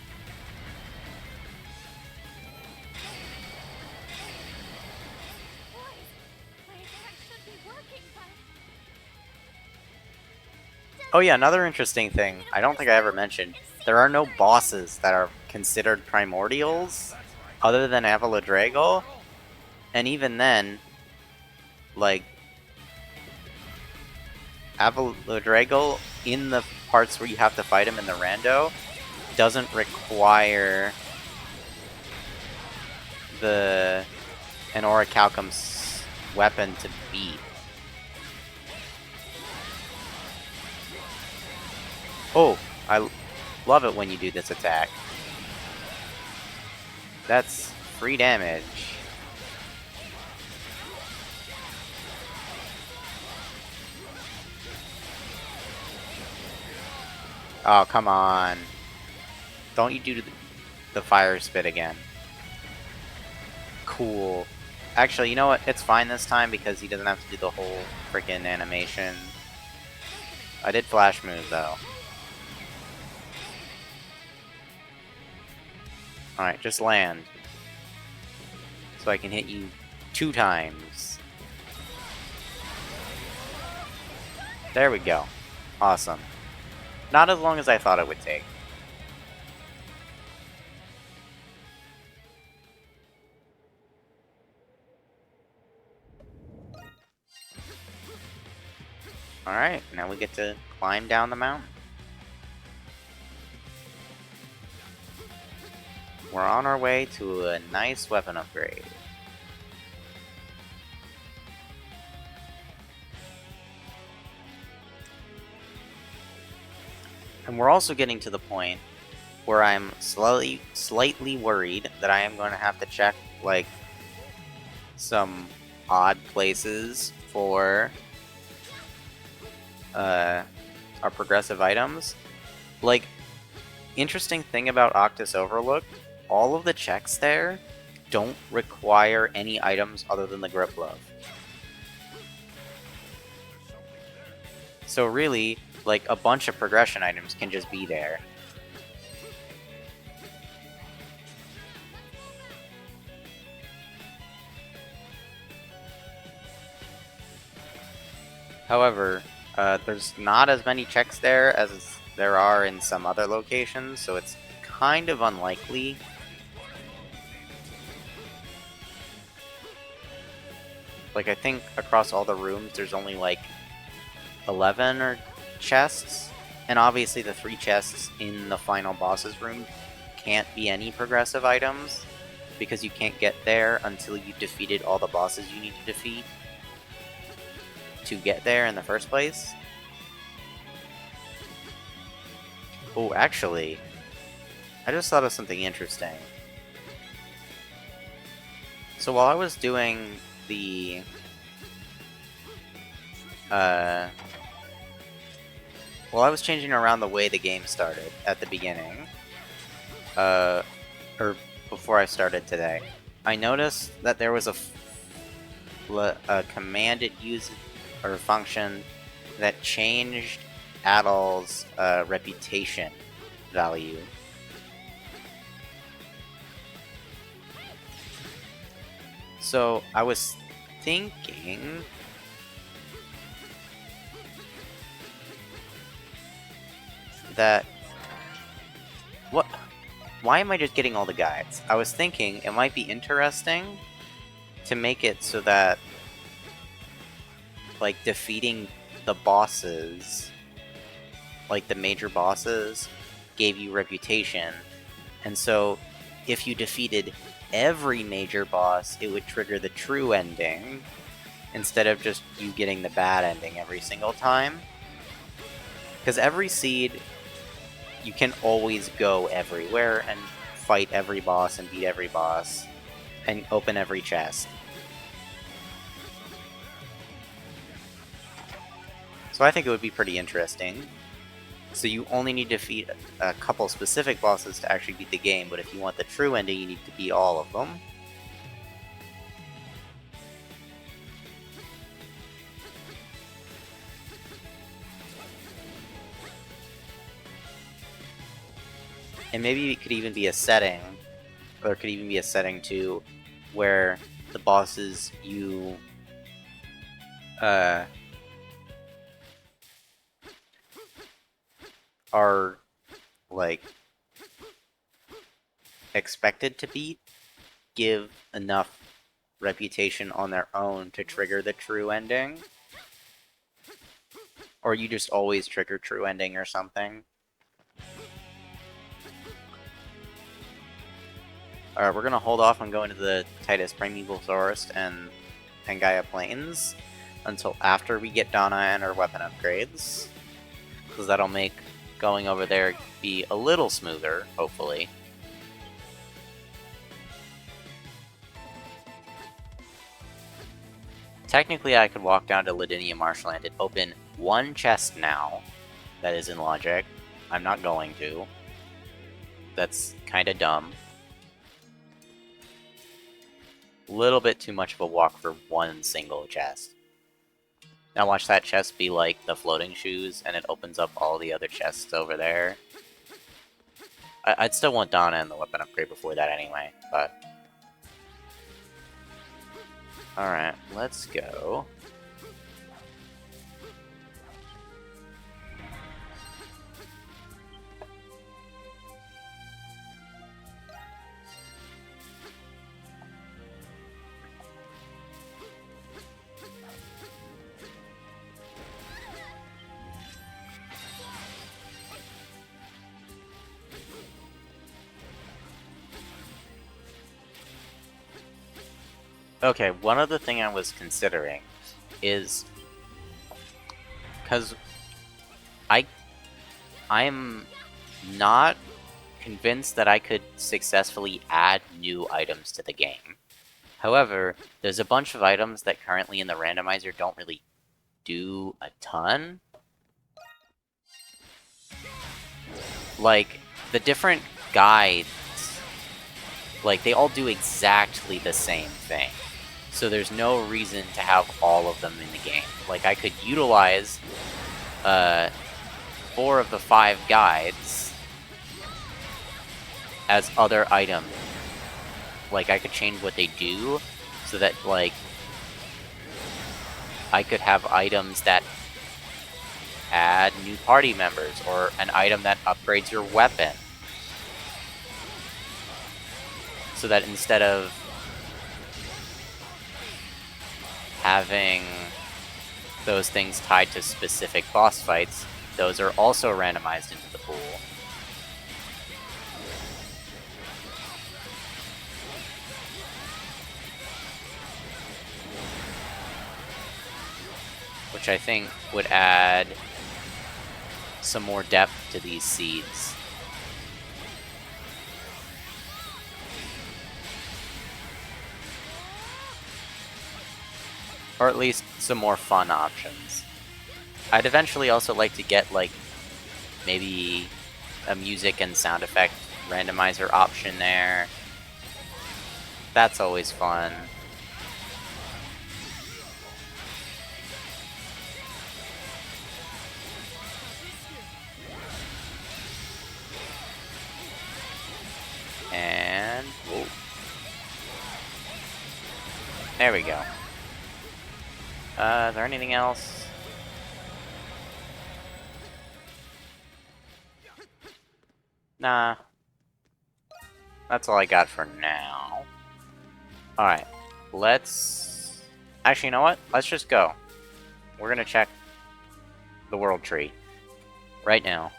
Oh yeah, another interesting thing, I don't think I ever mentioned, there are no bosses that are considered primordials, other than Avaladrago, and even then, like, Avaladrago, in the parts where you have to fight him in the Rando, doesn't require the Anorichalcum's weapon to beat. Oh, I love it when you do this attack. That's free damage. Oh, come on. Don't you do the fire spit again. Cool. Actually, you know what? It's fine this time because he doesn't have to do the whole freaking animation. I did flash move, though. Alright, just land. So I can hit you 2 times. There we go. Awesome. Not as long as I thought it would take. Alright, now we get to climb down the mountain. We're on our way to a nice weapon upgrade. And we're also getting to the point where I'm slightly worried that I am going to have to check, like, some odd places for our progressive items. Like, interesting thing about Octus Overlook, all of the checks there don't require any items other than the grip glove. So really, like, a bunch of progression items can just be there. However, there's not as many checks there as there are in some other locations, so it's kind of unlikely. Like, I think across all the rooms there's only like 11 or chests, and obviously the 3 chests in the final boss's room can't be any progressive items, because you can't get there until you've defeated all the bosses you need to defeat to get there in the first place. Oh, actually, I just thought of something interesting. So while I was doing the while I was changing around the way the game started at the beginning, or before I started today, I noticed that there was a command it used, or function, that changed Adol's reputation value. So I was thinking that why am I just getting all the guides? I was thinking it might be interesting to make it so that, like, defeating the bosses, like the major bosses, gave you reputation, and so if you defeated every major boss, it would trigger the true ending, instead of just you getting the bad ending every single time. Because every seed, you can always go everywhere and fight every boss and beat every boss and open every chest. So I think it would be pretty interesting. So you only need to defeat a couple specific bosses to actually beat the game, but if you want the true ending, you need to beat all of them. And maybe it could even be a setting, or there could even be a setting too, where the bosses you are, like, expected to beat give enough reputation on their own to trigger the true ending. Or you just always trigger true ending or something. Alright, we're gonna hold off on going to the Titus Primeval Forest and Pangaea Plains until after we get Donna and our weapon upgrades, because that'll make going over there be a little smoother, hopefully. Technically, I could walk down to Lavinia Marshland and open one chest now that is in logic, I'm not going to. That's kind of dumb. Little bit too much of a walk for one single chest. Now watch that chest be like the floating shoes, and it opens up all the other chests over there. I'd still want Donna and the weapon upgrade before that anyway, but... Alright, let's go. Okay, one other thing I was considering is... Because I'm not convinced that I could successfully add new items to the game. However, there's a bunch of items that currently in the randomizer don't really do a ton. Like, the different guides, like, they all do exactly the same thing. So there's no reason to have all of them in the game. Like, I could utilize 4 of the 5 guides as other items. Like, I could change what they do so that, like, I could have items that add new party members, or an item that upgrades your weapon. So that instead of having those things tied to specific boss fights, those are also randomized into the pool. Which I think would add some more depth to these seeds. Or at least some more fun options. I'd eventually also like to get, like, maybe a music and sound effect randomizer option there. That's always fun. And... whoa. There we go. Is there anything else? Nah. That's all I got for now. Alright. Let's... Actually, you know what? Let's just go. We're gonna check the world tree. Right now.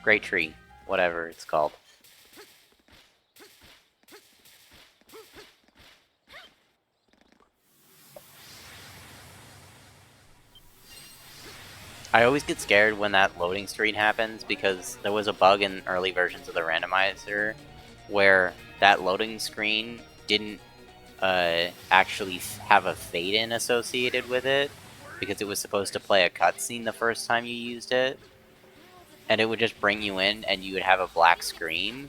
Great tree. Whatever it's called. I always get scared when that loading screen happens, because there was a bug in early versions of the randomizer where that loading screen didn't actually have a fade-in associated with it, because it was supposed to play a cutscene the first time you used it, and it would just bring you in and you would have a black screen.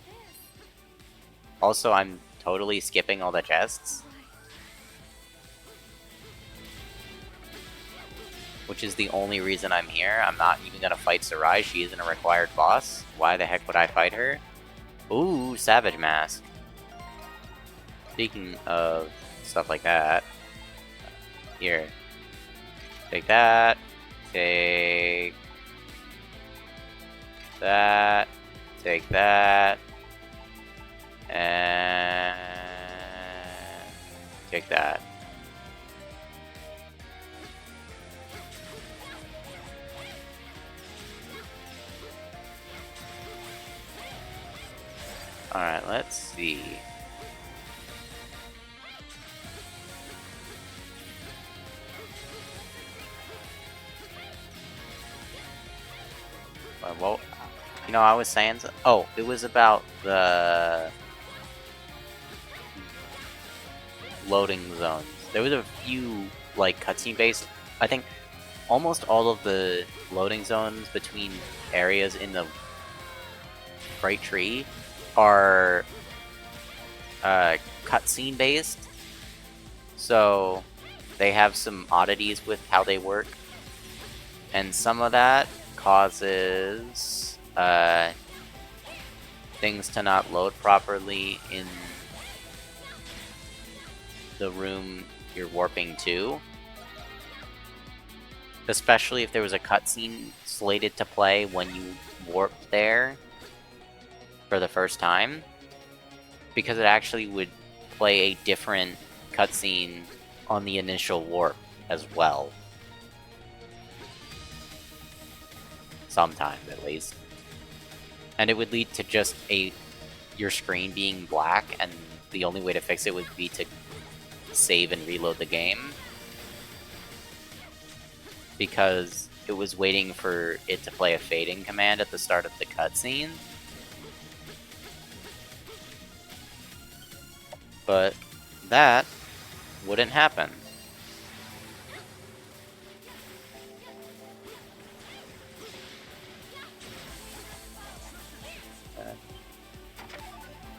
Also, I'm totally skipping all the chests, which is the only reason I'm here. I'm not even gonna fight Sarai. She isn't a required boss. Why the heck would I fight her? Ooh, Savage Mask. Speaking of stuff like that, here. Take that. Take that. Take that. And take that. Alright, let's see. Well, you know, I was saying... Oh, it was about the... loading zones. There was a few, like, cutscene-based... I think almost all of the loading zones between areas in the Bright Tree are cutscene based, so they have some oddities with how they work, and some of that causes things to not load properly in the room you're warping to. Especially if there was a cutscene slated to play when you warped there for the first time, because it actually would play a different cutscene on the initial warp as well. Sometimes, at least. And it would lead to just your screen being black, and the only way to fix it would be to save and reload the game, because it was waiting for it to play a fading command at the start of the cutscene. But that wouldn't happen.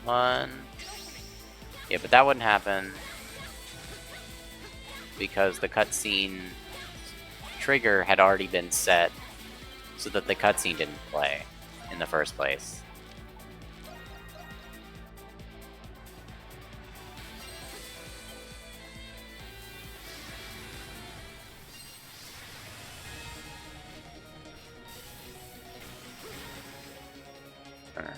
One. Yeah, but that wouldn't happen because the cutscene trigger had already been set so that the cutscene didn't play in the first place. Alright.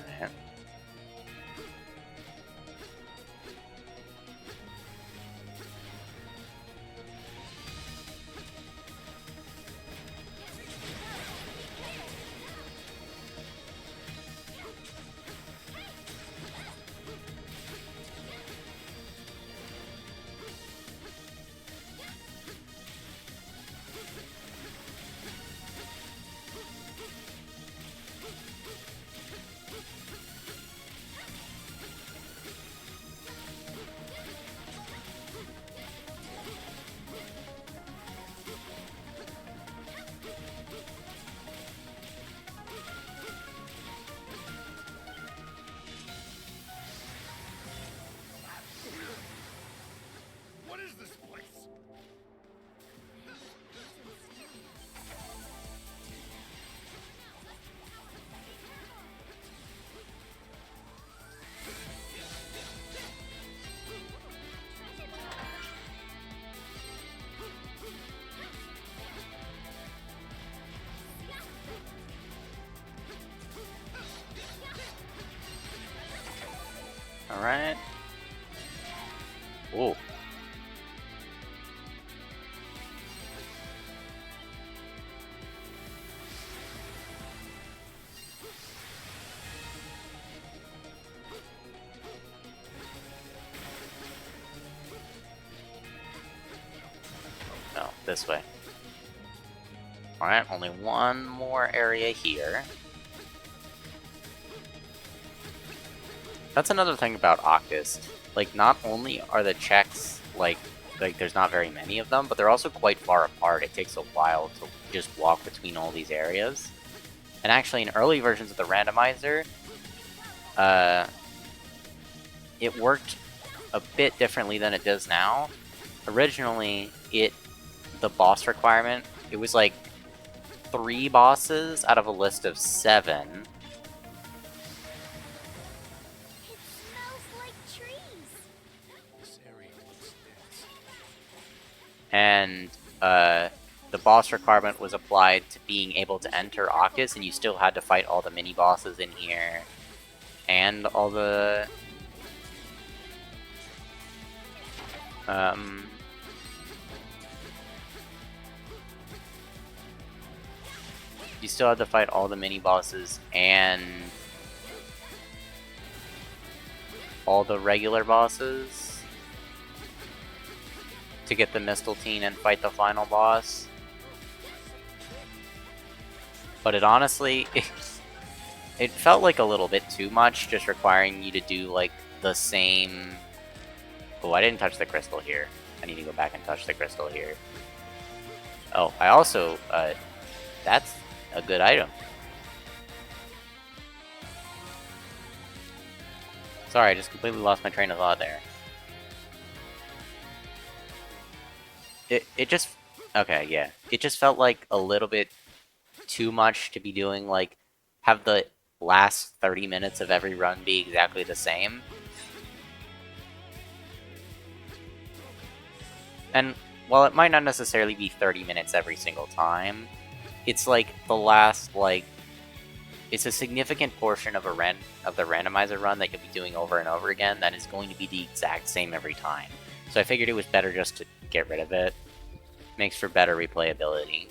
Alright. Whoa. No, this way. Alright, only one more area here. That's another thing about Octus. Like, not only are the checks, like there's not very many of them, but they're also quite far apart. It takes a while to just walk between all these areas. And actually, in early versions of the randomizer, it worked a bit differently than it does now. Originally, the boss requirement, it was like 3 bosses out of a list of 7. And the boss requirement was applied to being able to enter Octus, and you still had to fight all the mini-bosses in here, and all the... you still had to fight all the mini-bosses and all the regular bosses to get the Mistletoe and fight the final boss. But it honestly, it felt like a little bit too much, just requiring you to do like the same... Oh, I didn't touch the crystal here. I need to go back and touch the crystal here. Oh, I also, that's a good item. Sorry, I just completely lost my train of thought there. It just... Okay, yeah. It just felt like a little bit too much to be doing, like, have the last 30 minutes of every run be exactly the same. And while it might not necessarily be 30 minutes every single time, it's like the last, like, it's a significant portion of the randomizer run that you'll be doing over and over again that is going to be the exact same every time. So I figured it was better just to get rid of it. Makes for better replayability.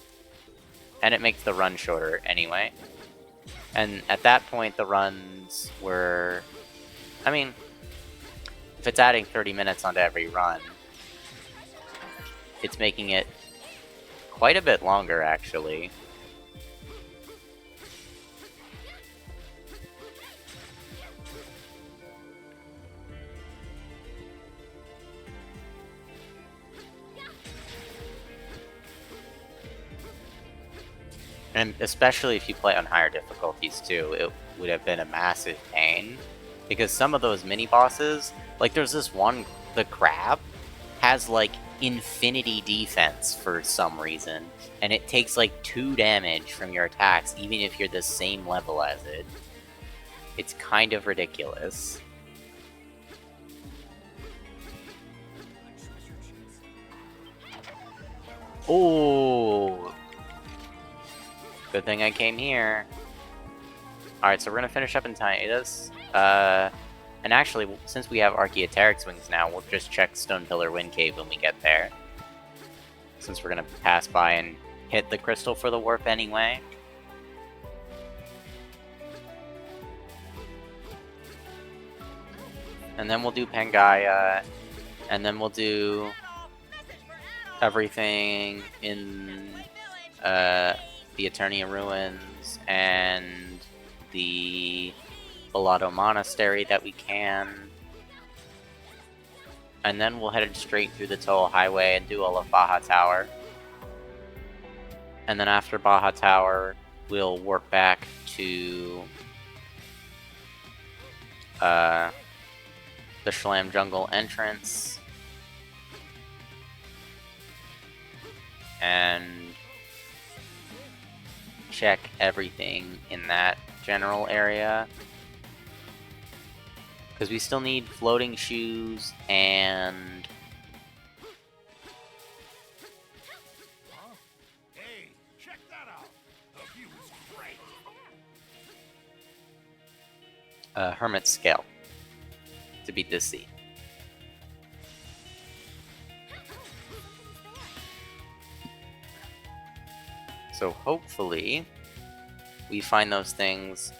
And it makes the run shorter anyway. And at that point, the runs were... I mean, if it's adding 30 minutes onto every run, it's making it quite a bit longer, actually. And especially if you play on higher difficulties too, it would have been a massive pain. Because some of those mini-bosses, like there's this one, the crab, has like infinity defense for some reason. And it takes like 2 damage from your attacks, even if you're the same level as it. It's kind of ridiculous. Oh! Good thing I came here. Alright, so we're gonna finish up in Titus. And actually, since we have Archaeopteryx wings now, we'll just check Stone Pillar Wind Cave when we get there. Since we're gonna pass by and hit the crystal for the warp anyway. And then we'll do Pangaea, and then we'll do everything in the Eternia Ruins and the Bellado Monastery that we can. And then we'll head straight through the Toll Highway and do all of Baja Tower. And then after Baja Tower, we'll warp back to the Schlam Jungle entrance. And check everything in that general area. Because we still need floating shoes and... Hey, check that out. The view is great. Hermit Scale to beat this sea. So hopefully we find those things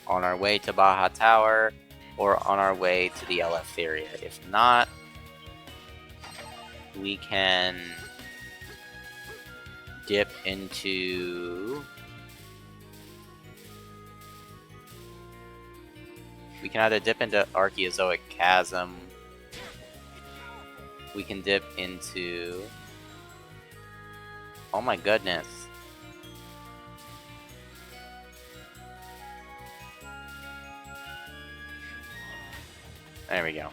on our way to Baja Tower or on our way to the Eleftheria. If not, we can dip into... We can either dip into Archaeozoic Chasm, we can dip into... Oh my goodness. There we go.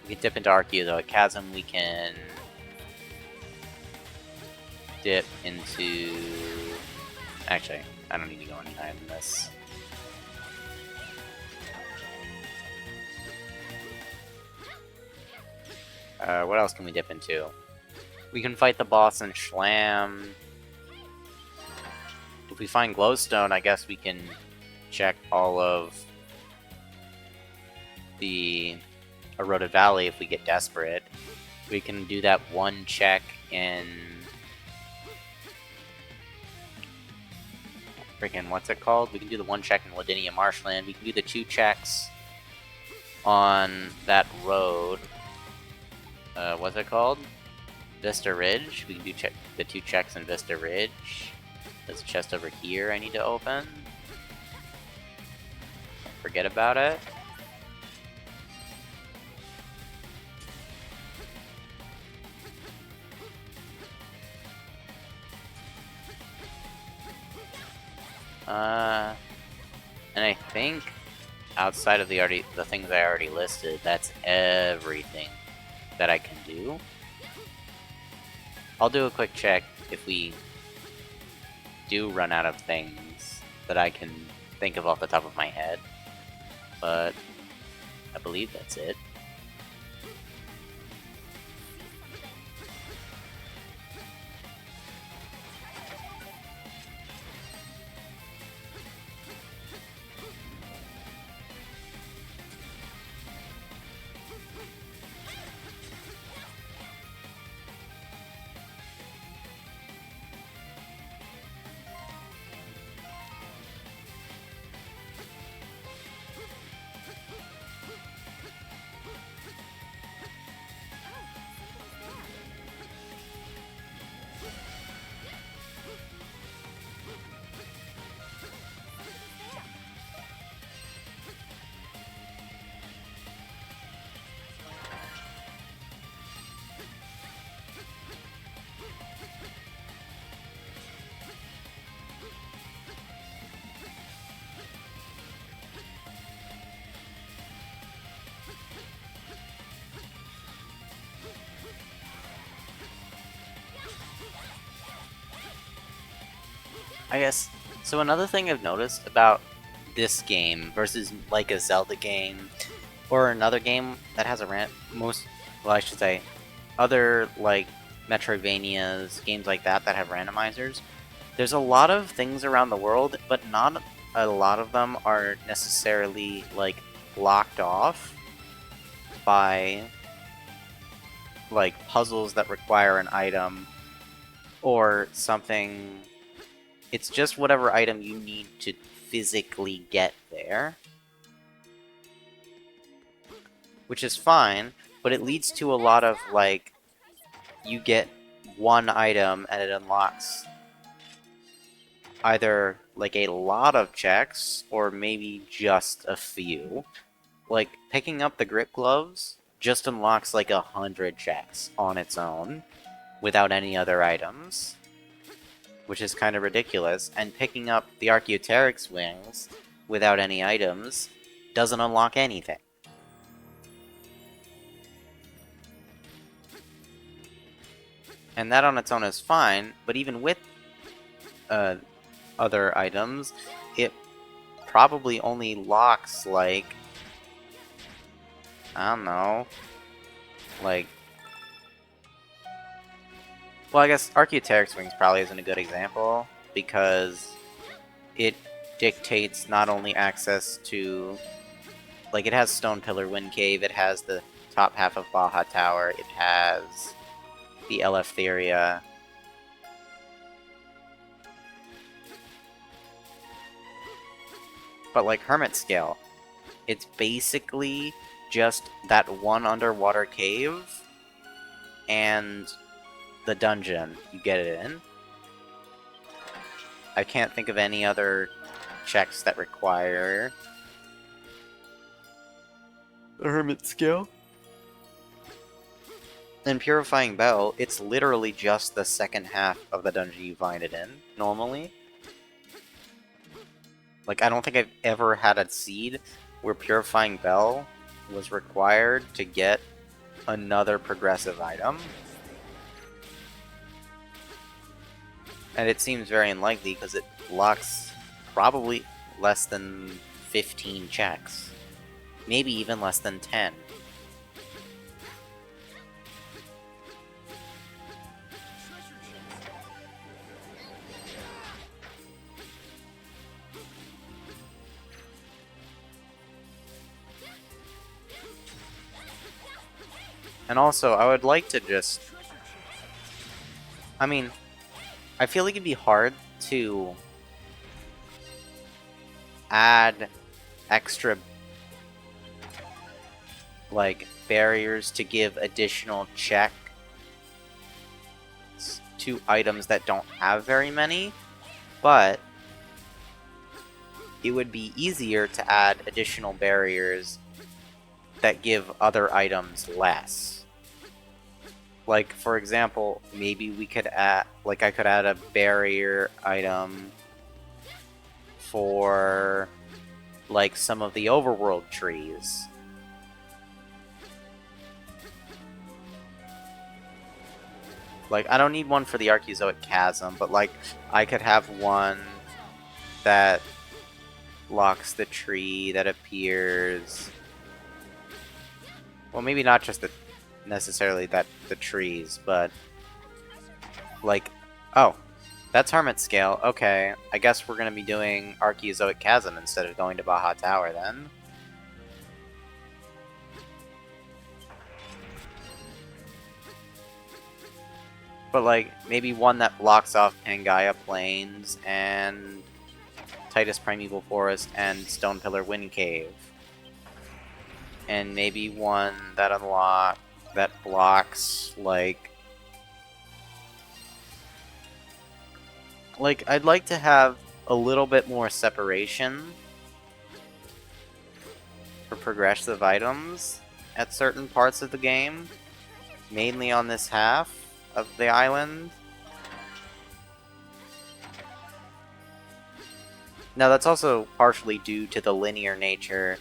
We can dip into Archaeozoic Chasm, we can dip into... Actually, I don't need to go any higher than this. What else can we dip into? We can fight the boss in Schlam. If we find Glowstone, I guess we can check all of the Eroded Valley if we get desperate. We can do that one check in... Freaking, what's it called? We can do the one check in Lodinia Marshland. We can do the 2 checks on that road. What's it called? Vista Ridge. We can do the 2 checks in Vista Ridge. There's a chest over here I need to open. Forget about it. And I think outside of the things I already listed, that's everything that I can do. I'll do a quick check if we do run out of things that I can think of off the top of my head, but I believe that's it. I guess, so another thing I've noticed about this game versus like a Zelda game or another game that has a well, I should say, other like Metroidvanias, games like that have randomizers, there's a lot of things around the world, but not a lot of them are necessarily like blocked off by like puzzles that require an item or something. It's just whatever item you need to physically get there, which is fine, but it leads to a lot of like, you get one item and it unlocks either like a lot of checks or maybe just a few. Like picking up the grip gloves just unlocks like 100 checks on its own without any other items, which is kind of ridiculous. And picking up the Archaeopteryx wings without any items doesn't unlock anything. And that on its own is fine, but even with other items, it probably only locks like, I don't know, like, well, I guess Archaeopteryx wings probably isn't a good example, because it dictates not only access to, like, it has Stone Pillar Wind Cave, it has the top half of Baja Tower, it has the Eleftheria. But like Hermit Scale, it's basically just that one underwater cave and the dungeon you get it in. I can't think of any other checks that require a Hermit Scale. In Purifying Bell, it's literally just the second half of the dungeon you find it in, normally. Like, I don't think I've ever had a seed where Purifying Bell was required to get another progressive item. And it seems very unlikely because it blocks probably less than 15 checks. Maybe even less than 10. And also, I would like to just... I mean, I feel like it'd be hard to add extra, like, barriers to give additional checks to items that don't have very many, but it would be easier to add additional barriers that give other items less. Like, for example, maybe we could add, like, I could add a barrier item for like some of the overworld trees. Like, I don't need one for the Archaeozoic Chasm, but like, I could have one that blocks the tree that appears. Well, maybe not just necessarily the trees, but like, oh, that's Hermit Scale. Okay, I guess we're gonna be doing Archaeozoic Chasm instead of going to Baja Tower then. But like, maybe one that blocks off Pangaea Plains and Titus Primeval Forest and Stone Pillar Wind Cave. And maybe one that blocks like I'd like to have a little bit more separation for progressive items at certain parts of the game, mainly on this half of the island. Now that's also partially due to the linear nature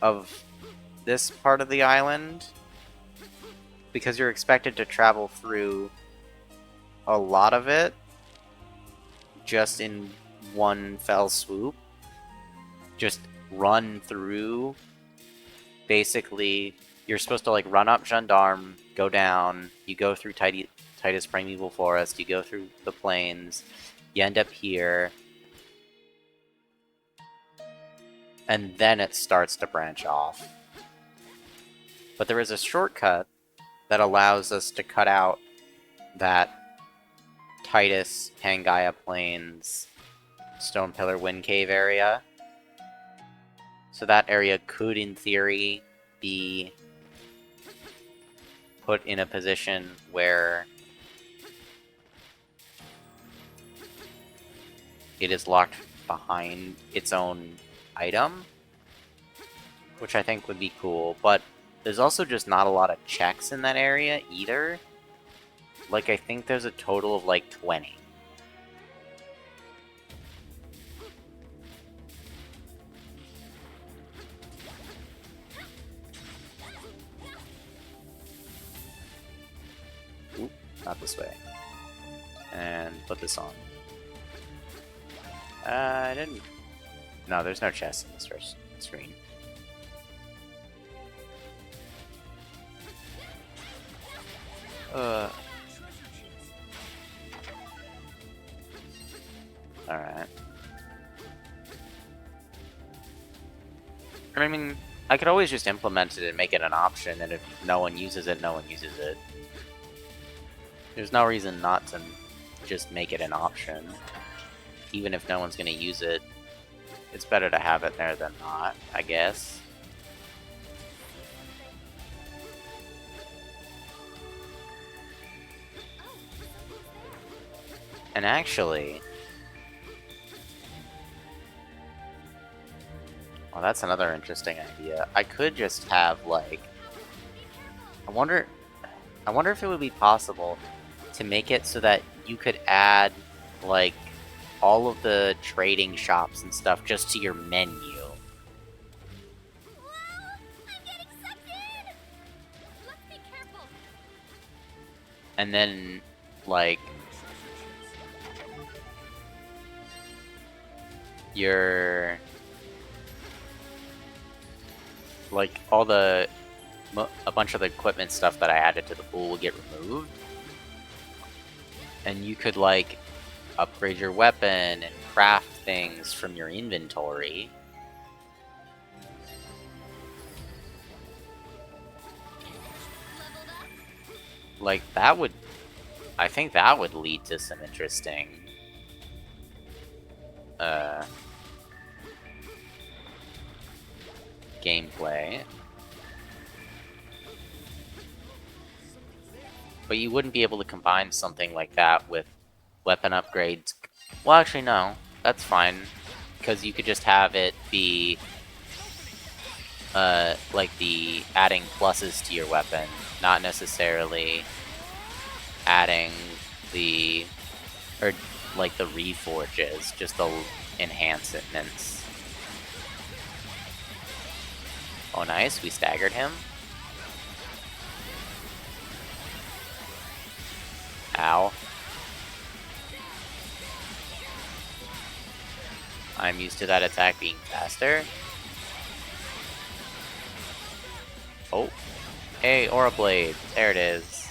of this part of the island, because you're expected to travel through a lot of it just in one fell swoop. Just run through. Basically, you're supposed to like run up Gendarme, go down, you go through Titus Primeval Forest, you go through the plains, you end up here, and then it starts to branch off. But there is a shortcut that allows us to cut out that Titus, Pangaea Plains, Stone Pillar Wind Cave area. So that area could, in theory, be put in a position where it is locked behind its own item, which I think would be cool, but there's also just not a lot of checks in that area either. Like, I think there's a total of like 20. Oop, not this way. And put this on. I didn't... No, there's no chest in this first screen. Alright. I mean, I could always just implement it and make it an option, and if no one uses it, no one uses it. There's no reason not to just make it an option. Even if no one's gonna use it, it's better to have it there than not, I guess. And actually... Well, that's another interesting idea. I could just have, like... I wonder if it would be possible to make it so that you could add, like, all of the trading shops and stuff just to your menu. Wow! I'm getting sucked in! Let's be careful. And then, like... your... like, all the... a bunch of the equipment stuff that I added to the pool will get removed. And you could, like, upgrade your weapon and craft things from your inventory. Like, that would... I think that would lead to some interesting... gameplay. But you wouldn't be able to combine something like that with weapon upgrades. Well, actually, no. That's fine. Because you could just have it be... like the adding pluses to your weapon. Not necessarily adding the... or, like, the reforges. Just the enhancements. Oh, nice. We staggered him. Ow. I'm used to that attack being faster. Oh. Hey, Aura Blade. There it is.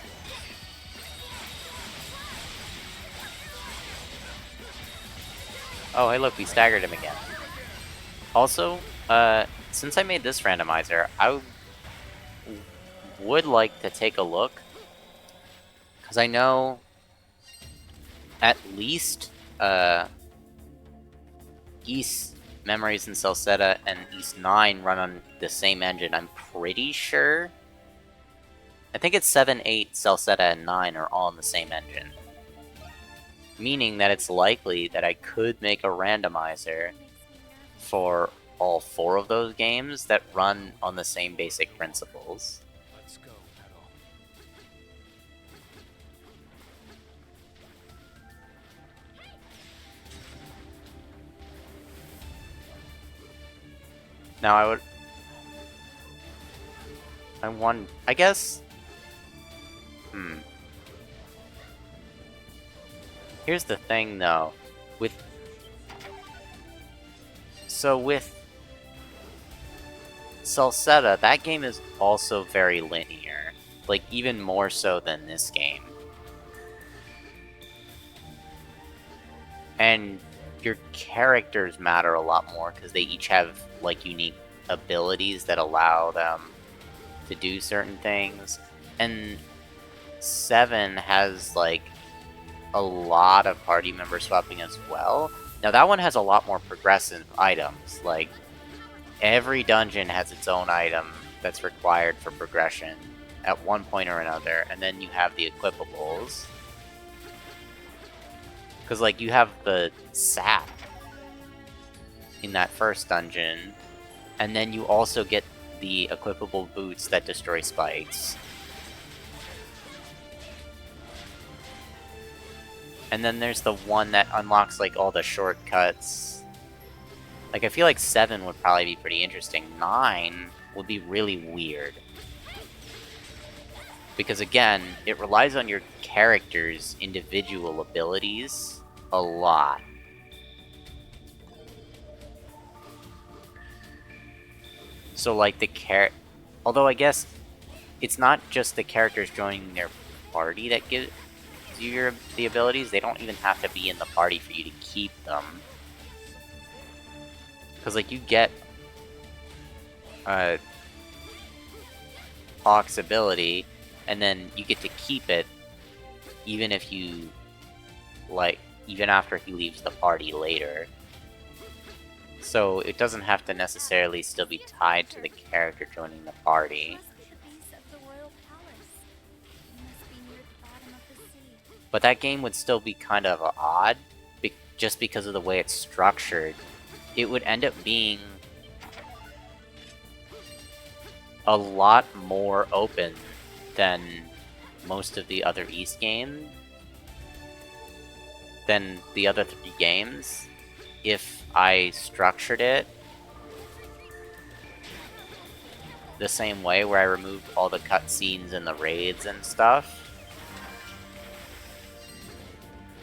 Oh, hey look, we staggered him again. Also, since I made this randomizer, I would like to take a look, because I know at least East Memories and Celceta and East 9 run on the same engine. I'm pretty sure. I think it's 7, 8, Celceta, and 9 are all on the same engine. Meaning that it's likely that I could make a randomizer for all 4 of those games that run on the same basic principles. Let's go, Pedal. Now I guess... Here's the thing, though. With Celceta, that game is also very linear. Like, even more so than this game. And your characters matter a lot more, because they each have, like, unique abilities that allow them to do certain things. And 7 has, like, a lot of party member swapping as well. Now, that one has a lot more progressive items. Like, every dungeon has its own item that's required for progression at one point or another. And then you have the equipables. Because, like, you have the sap in that first dungeon. And then you also get the equipable boots that destroy spikes. And then there's the one that unlocks, like, all the shortcuts. Like, I feel like 7 would probably be pretty interesting. 9 would be really weird. Because, again, it relies on your character's individual abilities a lot. So, like, although I guess it's not just the characters joining their party that gives you the abilities. They don't even have to be in the party for you to keep them. Because, like, you get Hawk's ability, and then you get to keep it even if you, like, even after he leaves the party later. So it doesn't have to necessarily still be tied to the character joining the party. But that game would still be kind of odd, just because of the way it's structured. It would end up being a lot more open than most of the other East games, than the other 3 games, if I structured it the same way, where I removed all the cutscenes and the raids and stuff.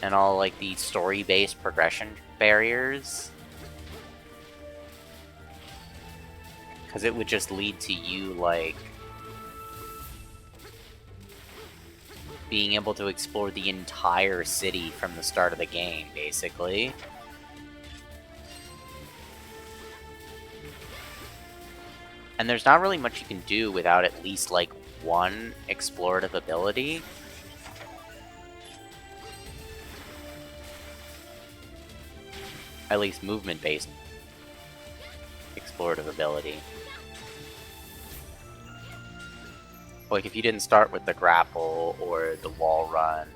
And all, like, the story-based progression barriers. Because it would just lead to you, like, being able to explore the entire city from the start of the game, basically. And there's not really much you can do without at least, like, one explorative ability. At least movement-based explorative ability. Like, if you didn't start with the grapple, or the wall run,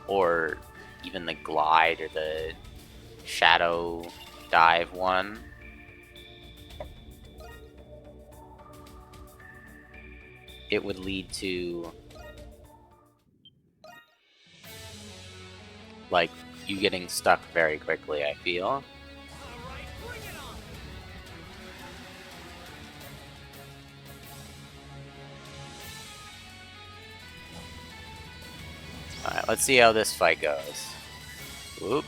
or even the glide, or the shadow dive one. It would lead to, like, you getting stuck very quickly, I feel. Alright, let's see how this fight goes. Whoop.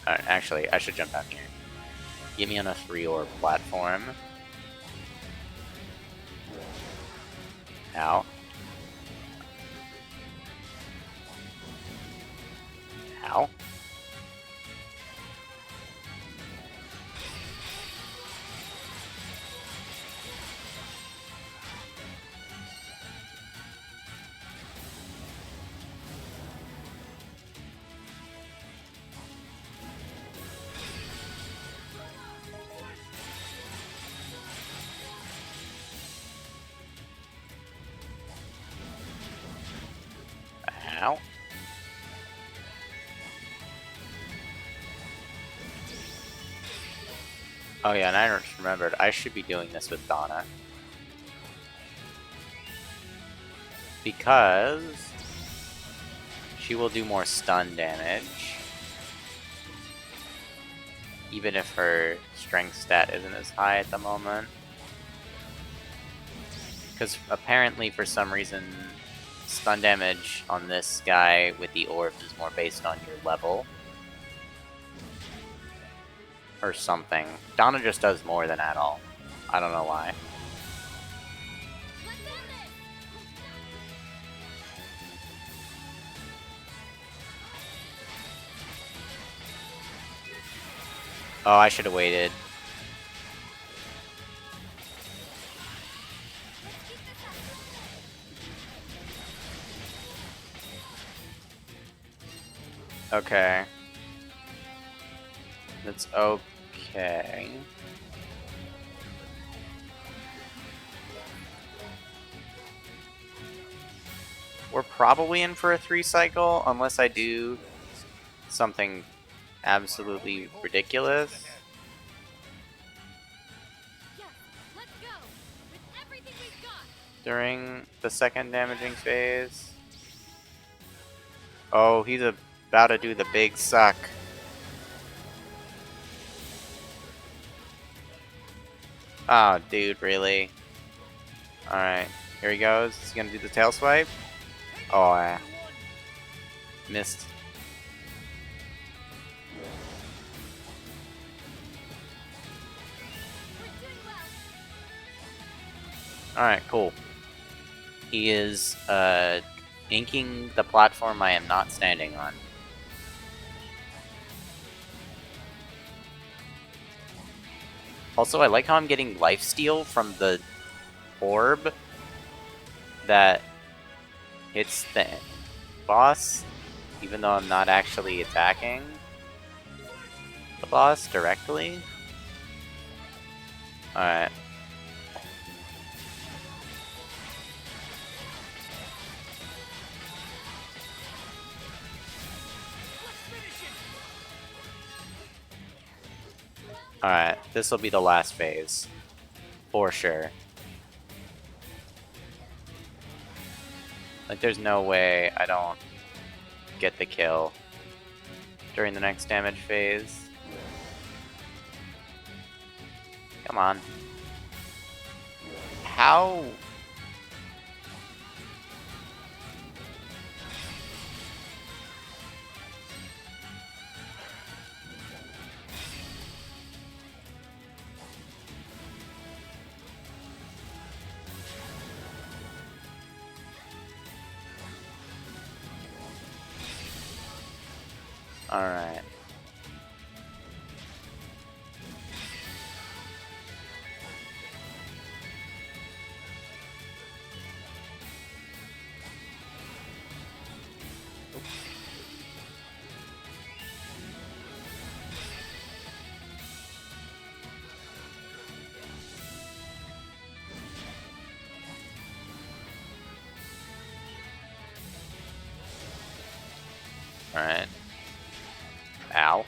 Alright, actually, I should jump down here. Get me on a 3-orb platform. Ow. Ow. Ow. Oh yeah, and I just remembered, I should be doing this with Donna. Because she will do more stun damage. Even if her strength stat isn't as high at the moment. Because apparently, for some reason, stun damage on this guy with the orbs is more based on your level. Or something. Donna just does more than at all. I don't know why. Let's end this. Oh, I should have waited. Okay. That's okay. We're probably in for a 3 cycle, unless I do something absolutely ridiculous. Yes, let's go. With everything we've got. During the second damaging phase. Oh, he's about to do the big suck. Oh, dude, really? Alright, here he goes. Is he gonna do the tail swipe? Oh, yeah. Missed. We're doing well. Alright, cool. He is, inking the platform I am not standing on. Also, I like how I'm getting lifesteal from the orb that hits the boss, even though I'm not actually attacking the boss directly. Alright. Alright, this will be the last phase. For sure. Like, there's no way I don't get the kill during the next damage phase. Come on. How? Alright. Alright. Ow.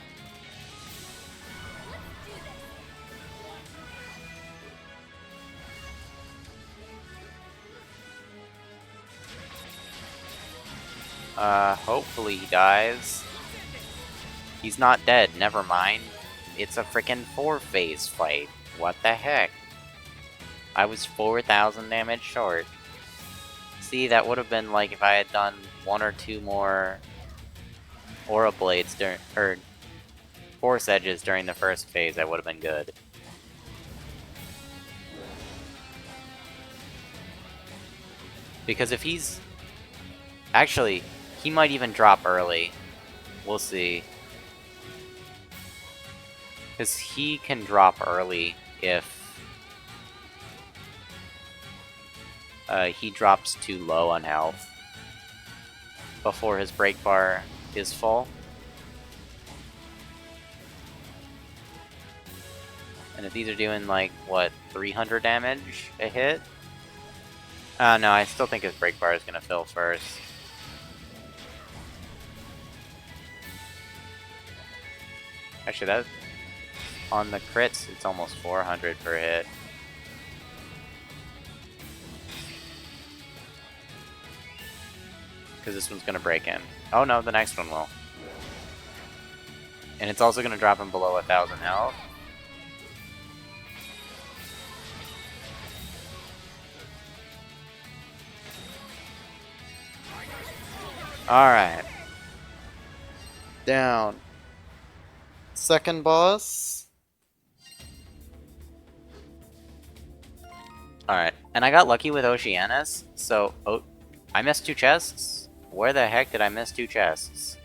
Hopefully he dies. He's not dead, never mind. It's a freaking 4-phase fight. What the heck? I was 4,000 damage short. See, that would have been like if I had done 1 or 2 more Aura Blades during, or Force Edges during the first phase, I would have been good. Because if he's... Actually, he might even drop early. We'll see. Because he can drop early if he drops too low on health before his break bar is full. And if these are doing like, what, 300 damage a hit? No, I still think his break bar is going to fill first. Actually, that on the crits, it's almost 400 per hit. Because this one's going to break in. Oh no, the next one will. And it's also going to drop him below 1,000 health. Alright. Down. Second boss. Alright, and I got lucky with Oceanus, so... Oh, I missed 2 chests? Where the heck did I miss 2 chests?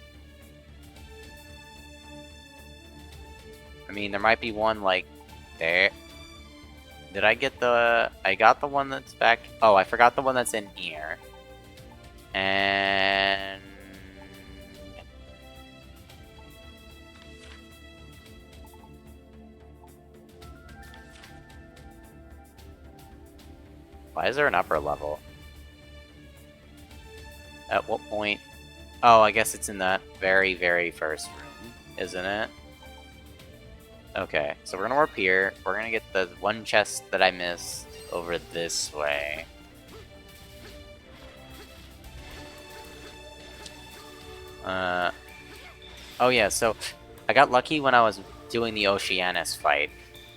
I mean, there might be one, like, there. Did I get the... I got the one that's back... Oh, I forgot the one that's in here. And... Why is there an upper level? At what point? Oh, I guess it's in that very, very first room, isn't it? Okay, so we're gonna warp here. We're gonna get the one chest that I missed over this way. Oh yeah, so I got lucky when I was doing the Oceanus fight.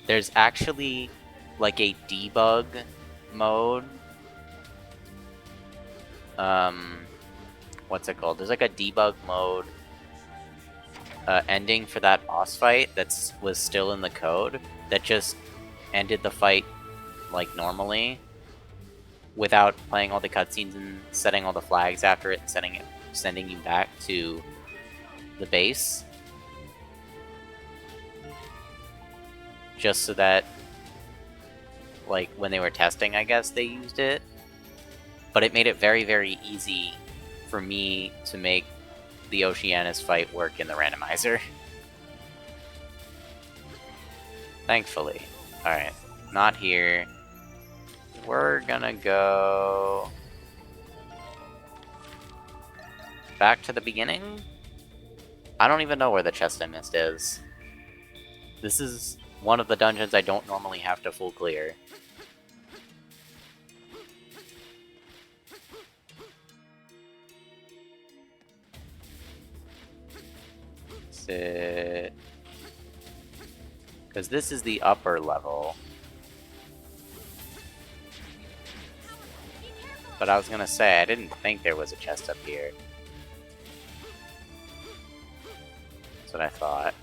There's actually like a debug mode. What's it called? There's like a debug mode ending for that boss fight was still in the code that just ended the fight like normally without playing all the cutscenes and setting all the flags after it and sending you back to the base. Just so that, like, when they were testing, I guess they used it. But it made it very, very easy for me to make the Oceanus fight work in the randomizer. Thankfully. Alright, not here. We're gonna go... back to the beginning? I don't even know where the chest I missed is. This is one of the dungeons I don't normally have to full clear. Sit. Because this is the upper level. But I was gonna say, I didn't think there was a chest up here. That's what I thought.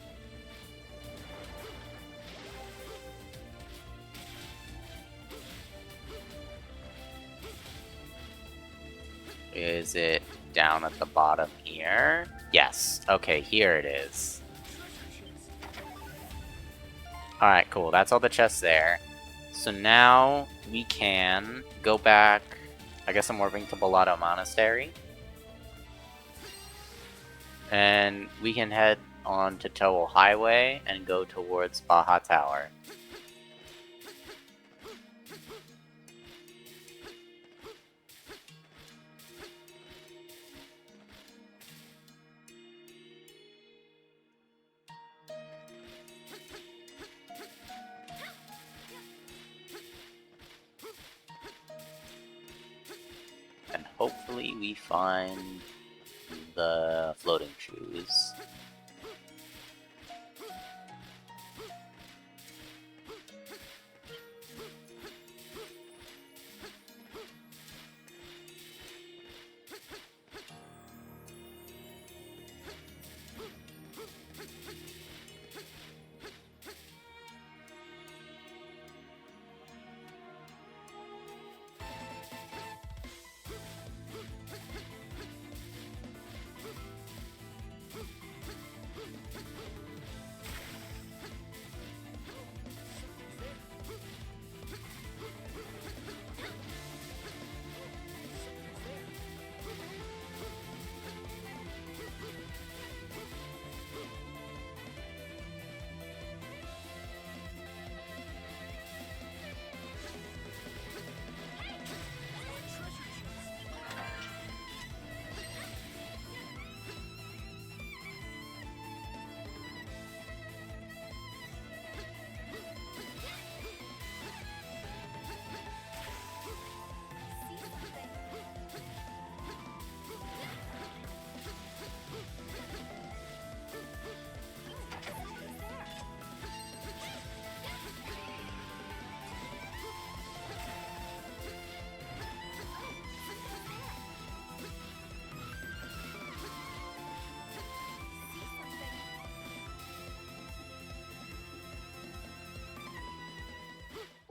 Is it down at the bottom here? Yes. Okay, here it is. Alright, cool. That's all the chests there. So now we can go back. I guess I'm warping to Bellotto Monastery. And we can head on to Towo Highway and go towards Baja Tower. And hopefully we find the floating shoes.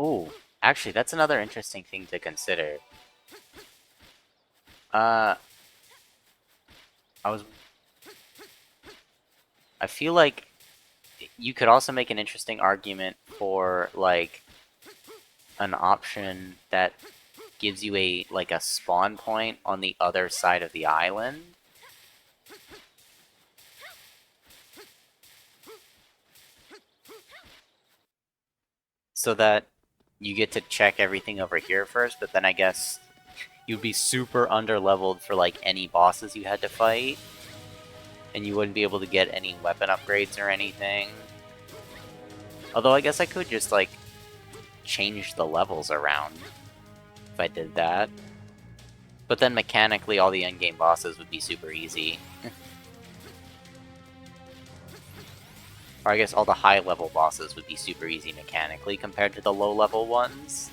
Oh, actually, that's another interesting thing to consider. Uh, I feel like you could also make an interesting argument for, like, an option that gives you a spawn point on the other side of the island. So that you get to check everything over here first, but then I guess you'd be super underleveled for, like, any bosses you had to fight. And you wouldn't be able to get any weapon upgrades or anything. Although I guess I could just, like, change the levels around if I did that. But then mechanically all the endgame bosses would be super easy. Or I guess all the high level bosses would be super easy mechanically compared to the low level ones.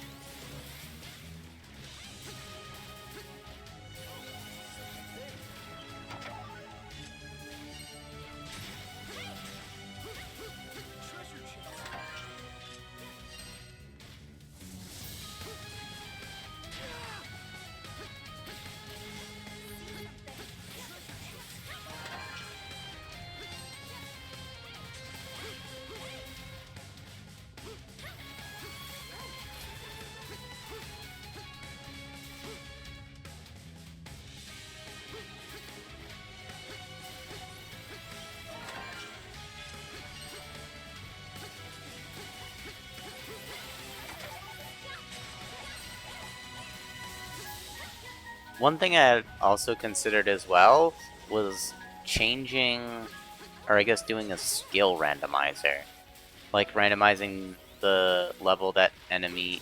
One thing I had also considered as well was changing, or I guess doing a skill randomizer. Like randomizing the level that the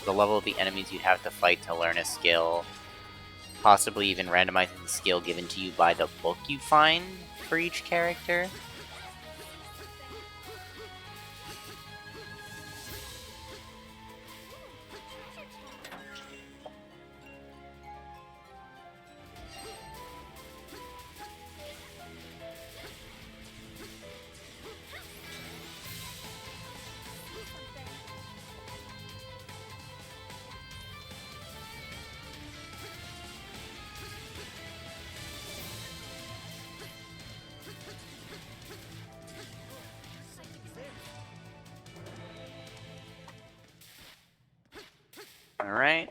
level of the enemies you'd have to fight to learn a skill. Possibly even randomizing the skill given to you by the book you find for each character. Alright.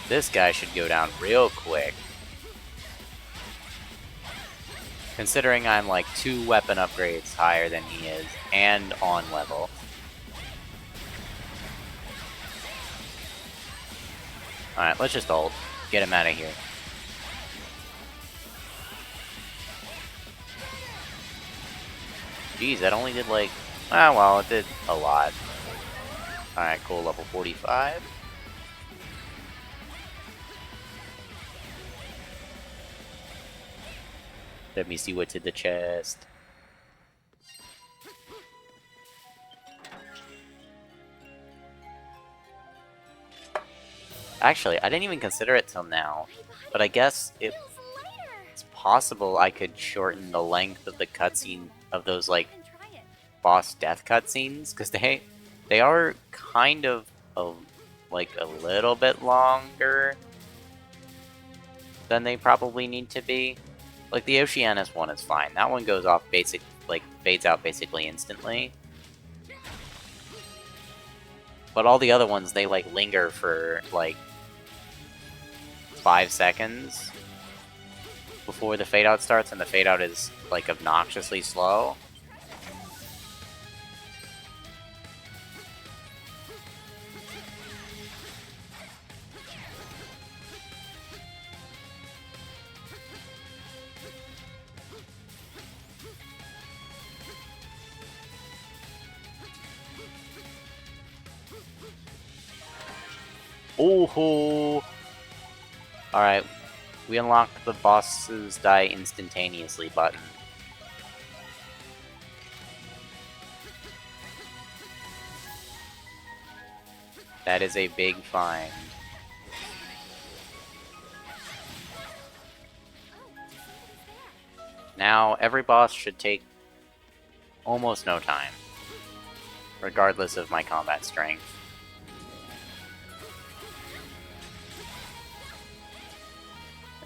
This guy should go down real quick. Considering I'm like 2 weapon upgrades higher than he is, and on level. Alright, let's just ult. Get him out of here. Jeez, that only did like... Ah, well, it did a lot. Alright, cool, level 45. Let me see what's in the chest. Actually, I didn't even consider it till now, but I guess it's possible I could shorten the length of the cutscene of those, like, boss death cutscenes, because they are kind of like a little bit longer than they probably need to be. Like the Oceanus one is fine. That one goes off fades out basically instantly. But all the other ones, they like linger for like 5 seconds before the fade out starts, and the fade out is like obnoxiously slow. Ooh! Alright, we unlocked the bosses die instantaneously button. That is a big find. Now, every boss should take almost no time, regardless of my combat strength.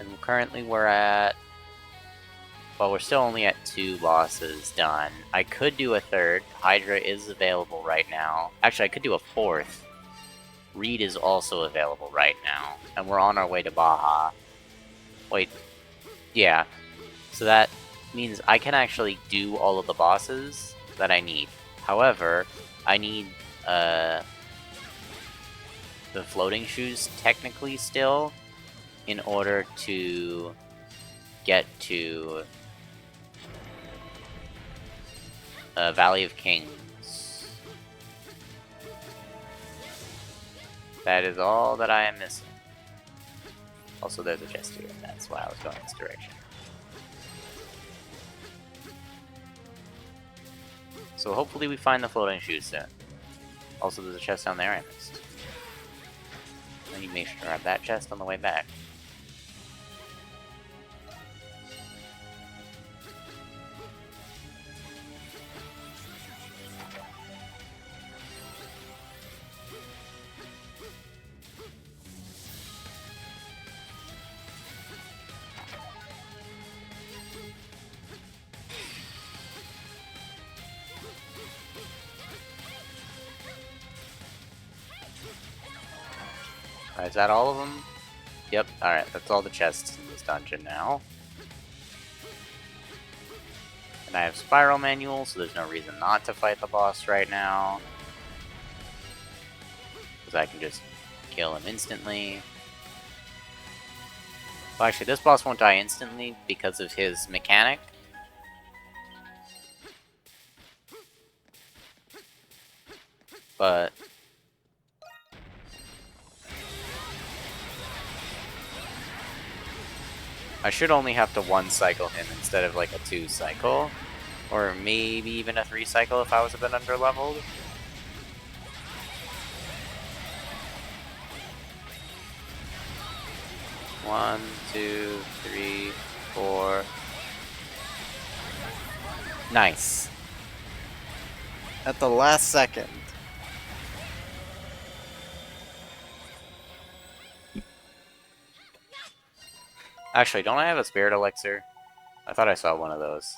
And currently we're at... well, we're still only at 2 bosses done. I could do a 3rd. Hydra is available right now. Actually, I could do a 4th. Reed is also available right now. And we're on our way to Baja. Wait. Yeah. So that means I can actually do all of the bosses that I need. However, I need the floating shoes technically still in order to get to Valley of Kings. That is all that I am missing. Also, there's a chest here. That's why I was going this direction. So hopefully we find the floating shoes soon. Also, there's a chest down there I missed. I need to make sure to grab that chest on the way back. Alright, is that all of them? Yep, alright, that's all the chests in this dungeon now. And I have Spiral Manual, so there's no reason not to fight the boss right now. Because I can just kill him instantly. Well, actually, this boss won't die instantly because of his mechanic. But... I should only have to 1-cycle him instead of like a 2-cycle. Or maybe even a 3-cycle if I was a bit under-leveled. One, two, three, four. Nice. At the last second. Actually, don't I have a spirit elixir? I thought I saw one of those.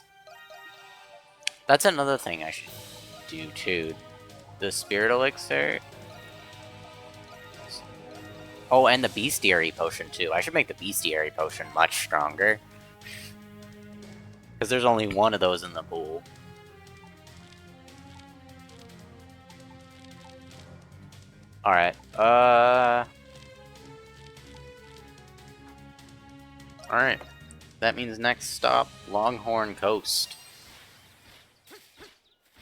That's another thing I should do too. The spirit elixir. Oh, and the bestiary potion too. I should make the bestiary potion much stronger. Because there's only one of those in the pool. Alright, Alright. That means next stop, Longhorn Coast.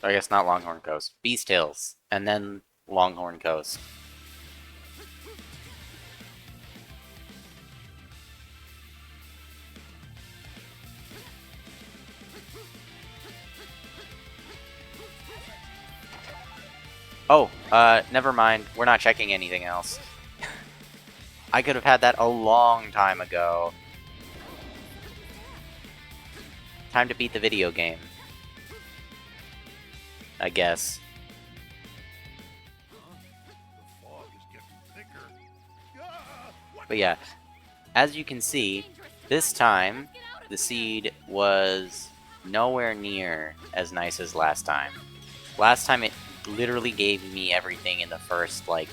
I guess not Longhorn Coast. Beast Hills. And then Longhorn Coast. Oh, never mind. We're not checking anything else. I could have had that a long time ago. Time to beat the video game. I guess. The fog is getting thicker. But yeah, as you can see, this time, the seed was nowhere near as nice as last time. Last time it literally gave me everything in the first, like,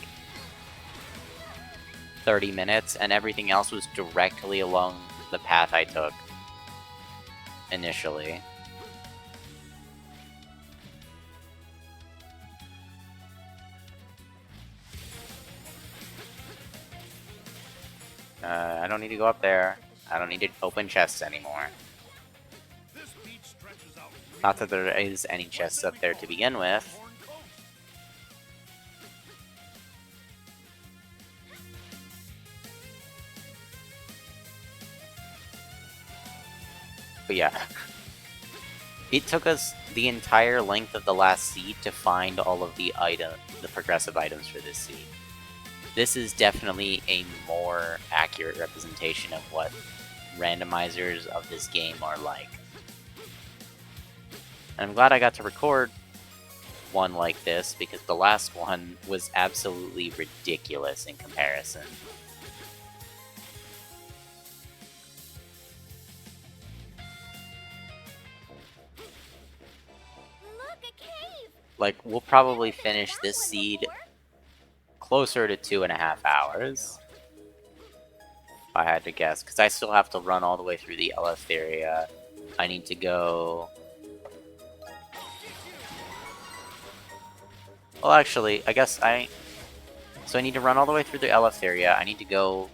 30 minutes, and everything else was directly along the path I took initially. I don't need to go up there. I don't need to open chests anymore. This beach stretches out. Not that there is any chests up there to begin with. But yeah. It took us the entire length of the last seed to find all of the progressive items for this seed. This is definitely a more accurate representation of what randomizers of this game are like. And I'm glad I got to record one like this, because the last one was absolutely ridiculous in comparison. Look, a cave! Like, we'll probably finish this seed closer to 2.5 hours, if I had to guess, because I still have to run all the way through the Eleftheria. I need to go... Well, actually, I guess So I need to run all the way through the Eleftheria, I need to go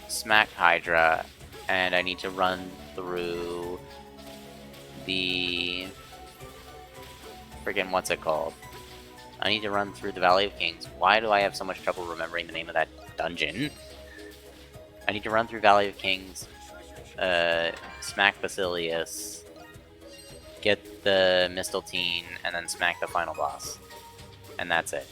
smack Hydra, and I need to run through the... Friggin' what's it called? I need to run through the Valley of Kings. Why do I have so much trouble remembering the name of that dungeon? I need to run through Valley of Kings, smack Basilius, get the Mistletoe, and then smack the final boss. And that's it.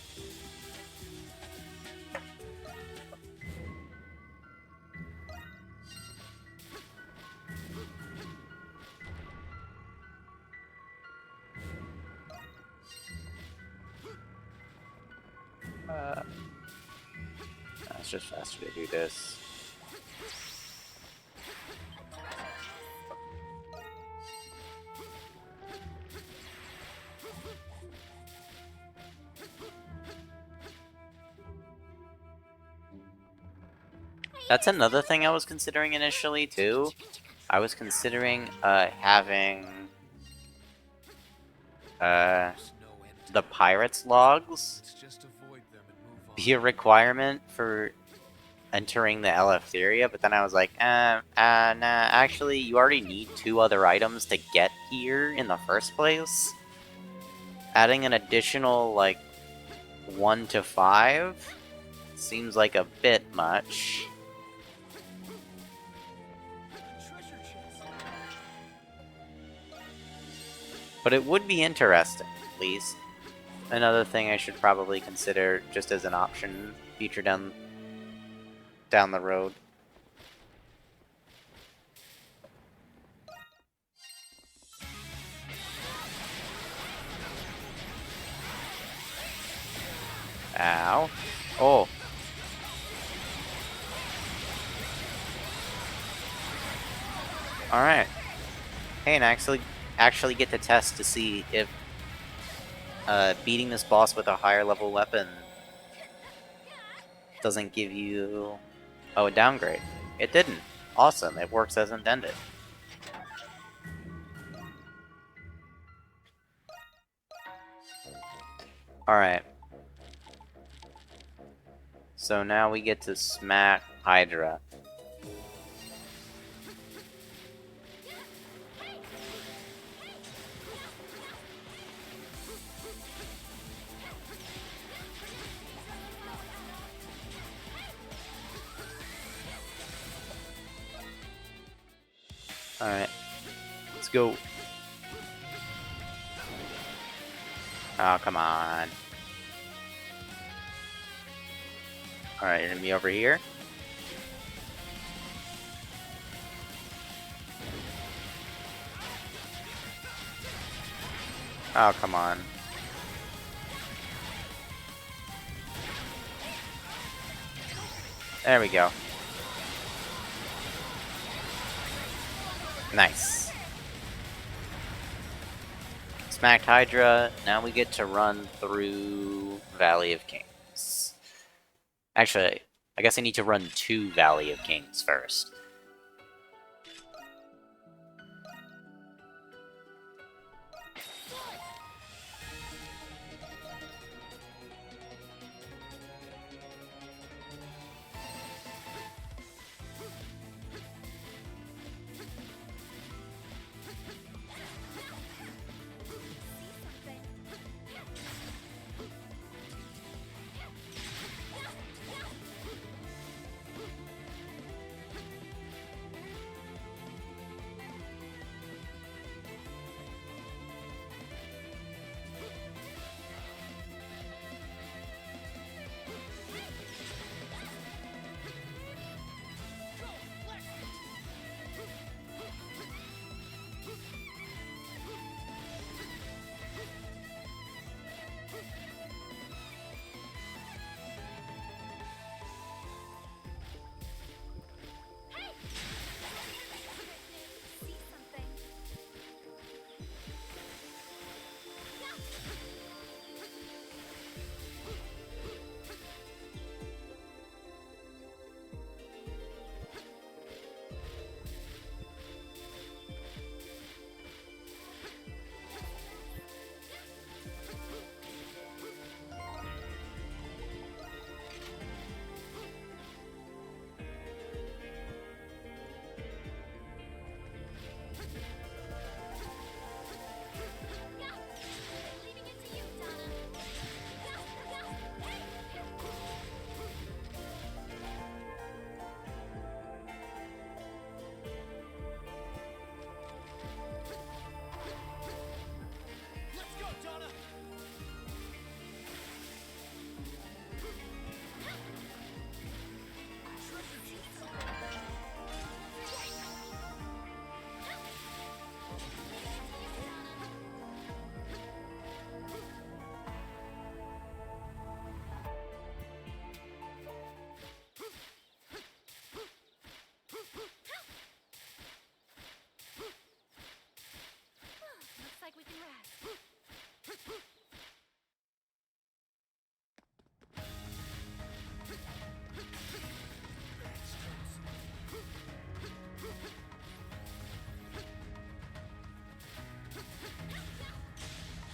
It's just faster to do this. That's another thing I was considering initially, too. I was considering having the Pirates logs be a requirement for entering the Eleftheria, but then I was like, nah, actually, you already need 2 other items to get here in the first place. Adding an additional, like, 1 to 5 seems like a bit much. But it would be interesting, at least. Another thing I should probably consider just as an option future down the road. Ow. Oh. Alright. Hey, and I actually get to test to see if beating this boss with a higher level weapon doesn't give you... Oh, a downgrade. It didn't. Awesome, it works as intended. Alright. So now we get to smack Hydra. Alright. Let's go. Oh, come on. Alright, enemy over here. Oh, come on. There we go. Nice. Smacked Hydra. Now we get to run through Valley of Kings. Actually, I guess I need to run to Valley of Kings first.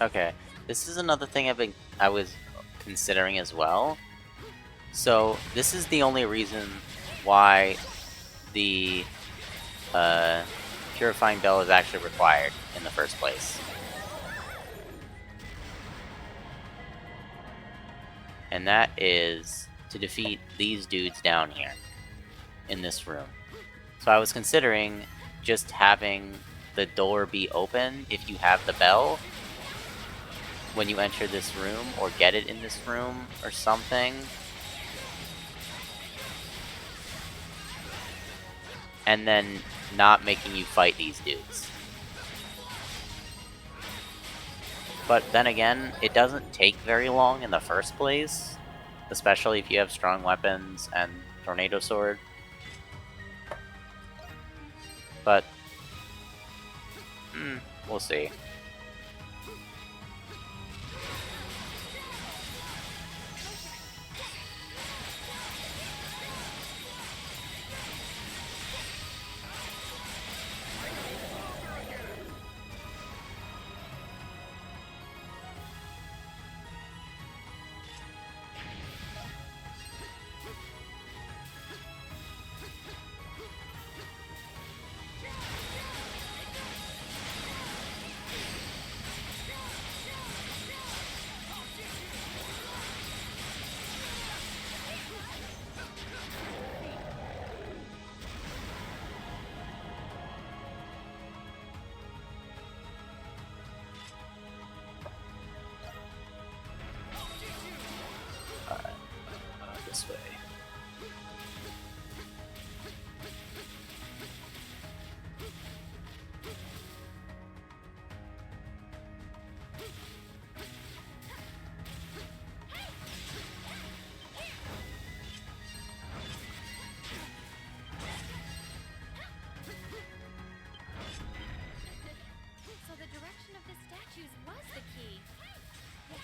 Okay, this is another thing I was considering as well. So this is the only reason why the purifying bell is actually required in the first place. And that is to defeat these dudes down here in this room. So I was considering just having the door be open if you have the bell when you enter this room, or get it in this room or something. And then not making you fight these dudes. But then again, it doesn't take very long in the first place, especially if you have strong weapons and Tornado Sword. But, we'll see. This way. So the direction of the statues was the key. Yes.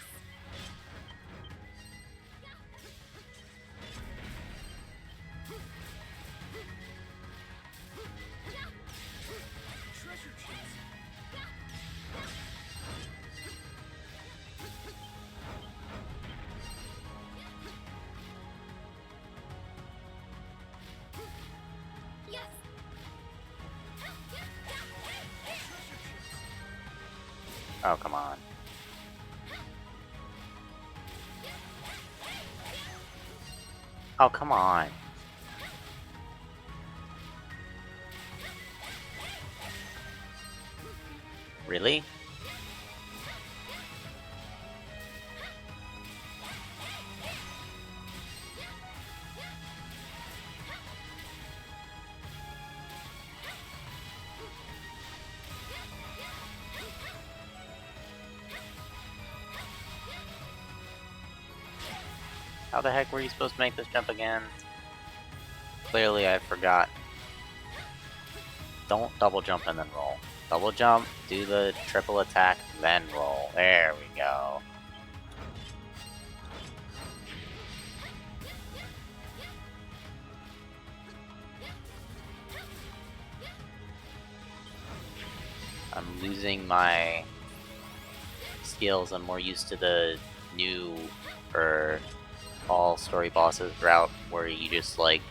Treasure chest. Yes. Oh, come on. Oh, come on. Really? How the heck were you supposed to make this jump again? Clearly I forgot. Don't double jump and then roll. Double jump, do the triple attack, then roll. There we go. I'm losing my skills. I'm more used to the new, or all story bosses route where you just like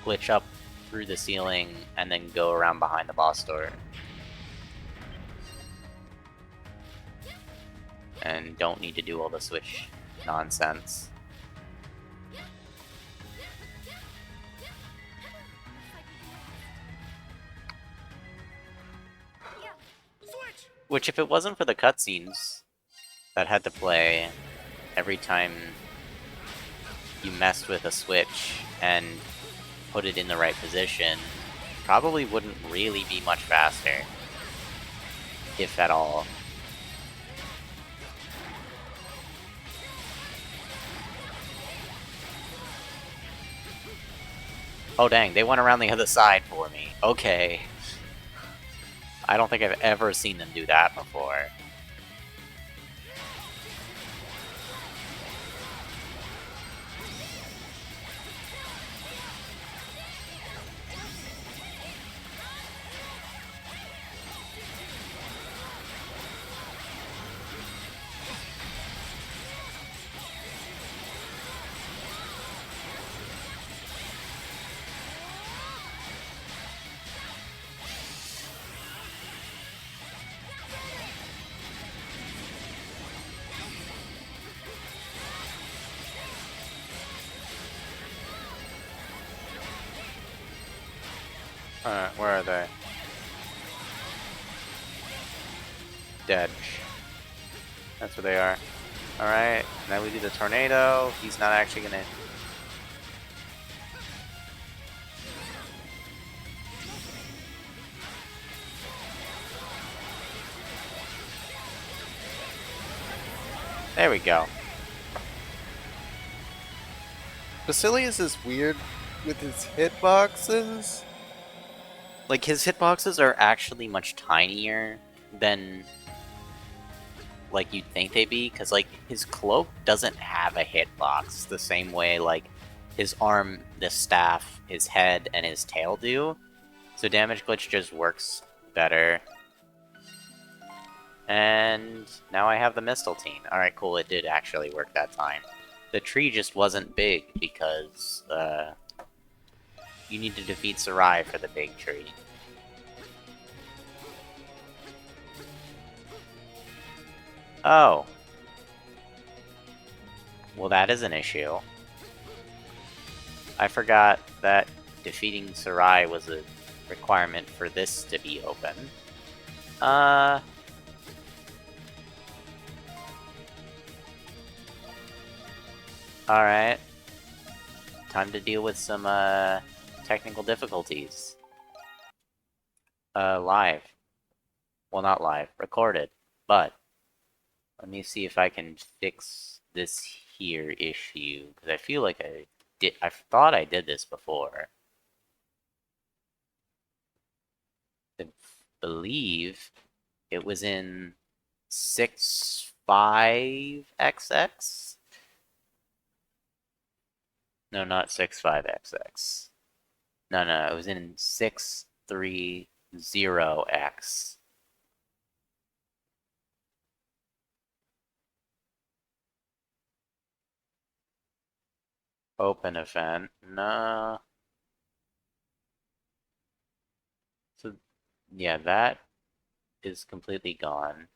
glitch up through the ceiling and then go around behind the boss door. And don't need to do all the switch nonsense. Switch! Which, if it wasn't for the cutscenes that had to play every time you messed with a switch and put it in the right position, probably wouldn't really be much faster, if at all. Oh dang, they went around the other side for me. Okay. I don't think I've ever seen them do that before. Alright, where are they? Dead. That's where they are. Alright, now we do the tornado. He's not actually gonna... There we go. Basilius is weird with his hitboxes. Like, his hitboxes are actually much tinier than, like, you'd think they'd be, because, like, his cloak doesn't have a hitbox the same way, like, his arm, the staff, his head, and his tail do. So damage glitch just works better. And now I have the Mistletoe. Alright, cool, it did actually work that time. The tree just wasn't big because, you need to defeat Sarai for the big tree. Oh. Well, that is an issue. I forgot that defeating Sarai was a requirement for this to be open. Alright. Time to deal with some, technical difficulties. Live. Well, not live. Recorded. But, let me see if I can fix this here issue, because I feel like I thought I did this before. I believe it was in 6.5XX? No, not 6.5XX. No, it was in 6.3.0X. Open event. No. So, yeah, that is completely gone.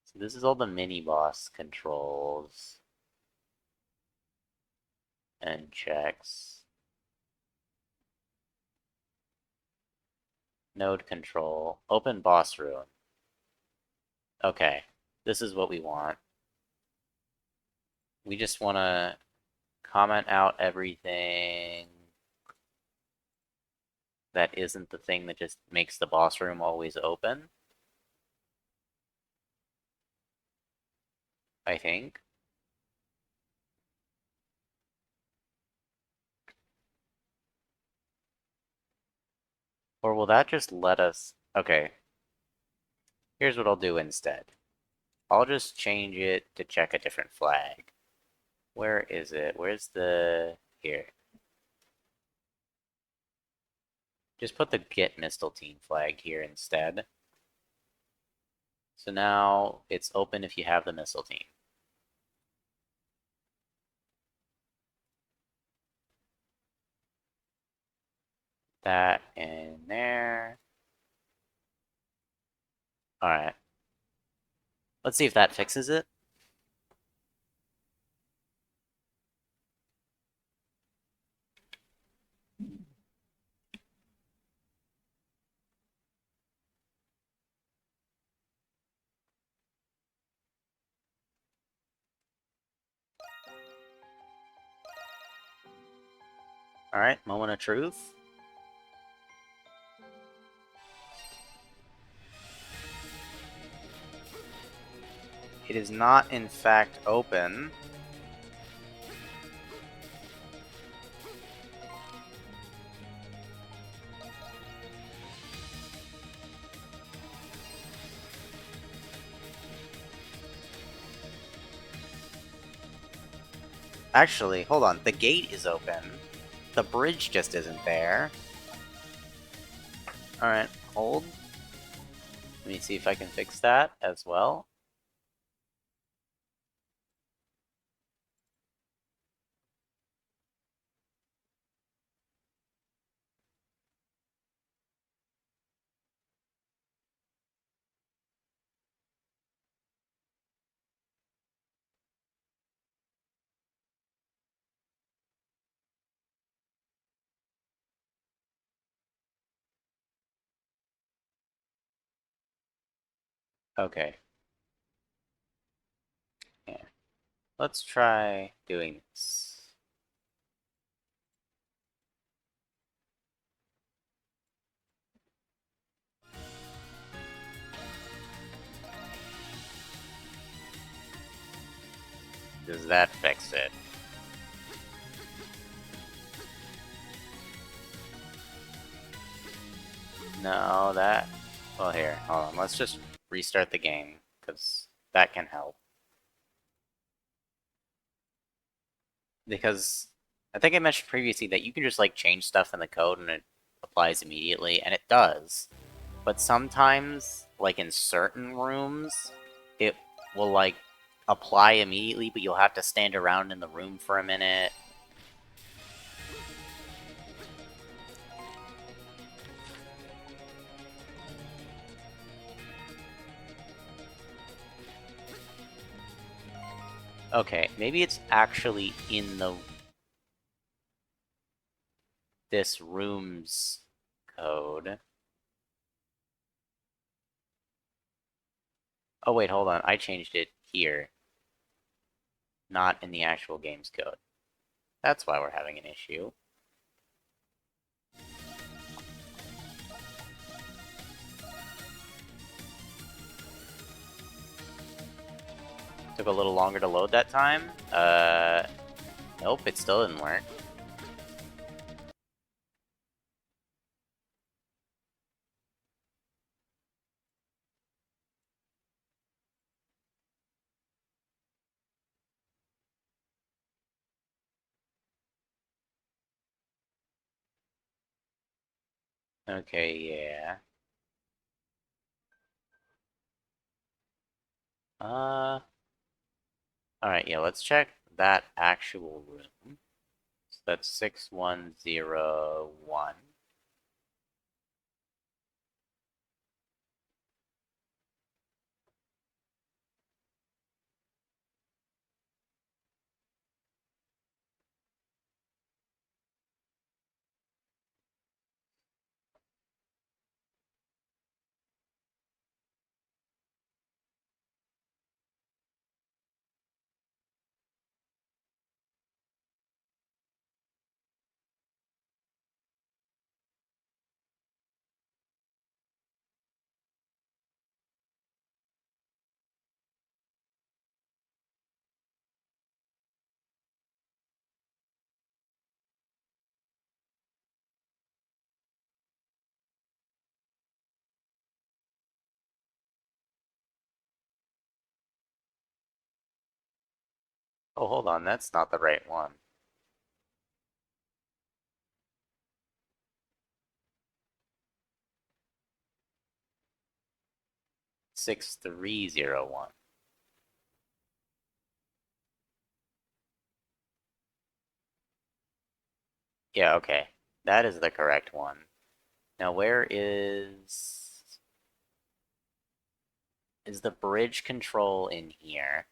So this is all the mini-boss controls. And checks. Node control. Open boss room. Okay, this is what we want. We just want to comment out everything that isn't the thing that just makes the boss room always open. I think. Or will that just let us... Okay. Here's what I'll do instead. I'll just change it to check a different flag. Where is it? Where's the... Here. Just put the Get Mistletoe flag here instead. So now it's open if you have the Mistletoe. That in there. Alright. Let's see if that fixes it. Alright, moment of truth. It is not, in fact, open. Actually, hold on. The gate is open. The bridge just isn't there. Alright, hold. Let me see if I can fix that as well. Okay. Yeah. Let's try doing this. Does that fix it? No, that... Well, here, hold on. Let's just restart the game, because that can help. Because I think I mentioned previously that you can just, like, change stuff in the code and it applies immediately, and it does. But sometimes, like, in certain rooms, it will, like, apply immediately, but you'll have to stand around in the room for a minute. Okay, maybe it's actually in this room's code. Oh wait, hold on. I changed it here, not in the actual game's code. That's why we're having an issue. Took a little longer to load that time. Nope, it still didn't work. Okay, yeah. Alright, yeah, let's check that actual room. So that's 6101. Oh, hold on, that's not the right one. 6301. Yeah, okay. That is the correct one. Now where is the bridge control in here?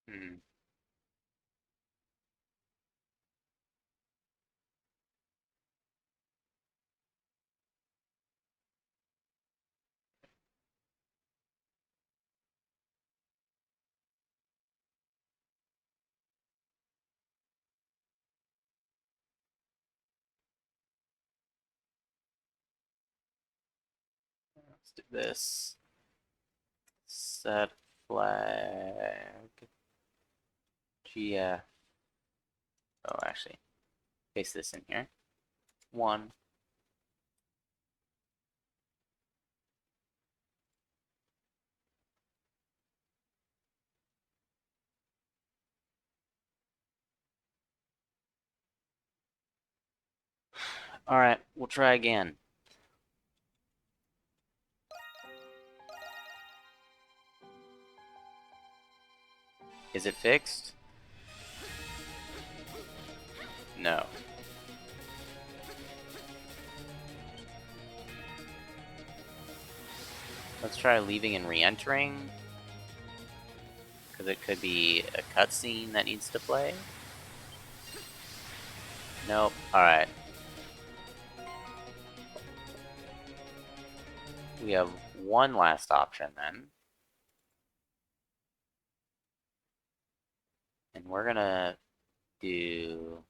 Hmm. Let's do this. Set flag. GF. Oh, actually, paste this in here. 1. Alright, we'll try again. Is it fixed? No. Let's try leaving and re-entering. Because it could be a cutscene that needs to play. Nope. Alright. We have one last option then. And we're gonna do...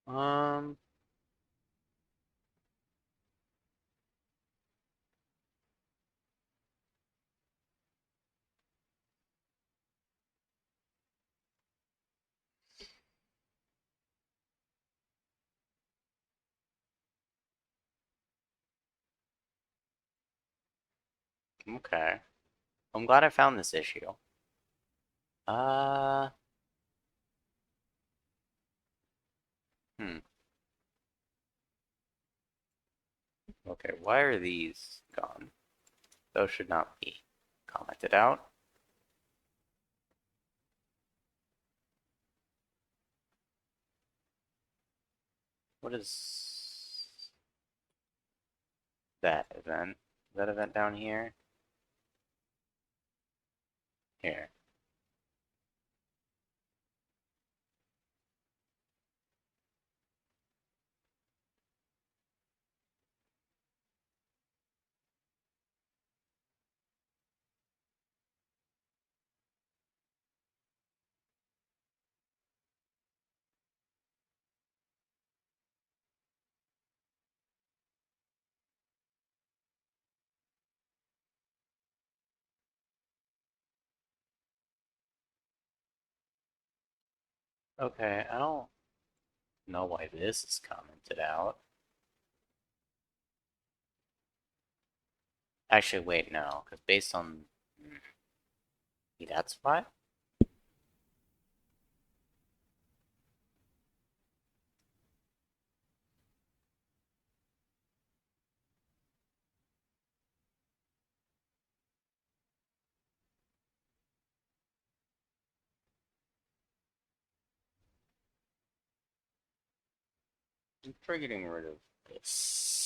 Um... Okay. I'm glad I found this issue. Uh... Hmm. Okay, why are these gone? Those should not be commented out. What is that event? Is that event down here? Here. Okay, I don't know why this is commented out. Actually, wait, no, because based on... Maybe that's why? I'm try getting rid of this.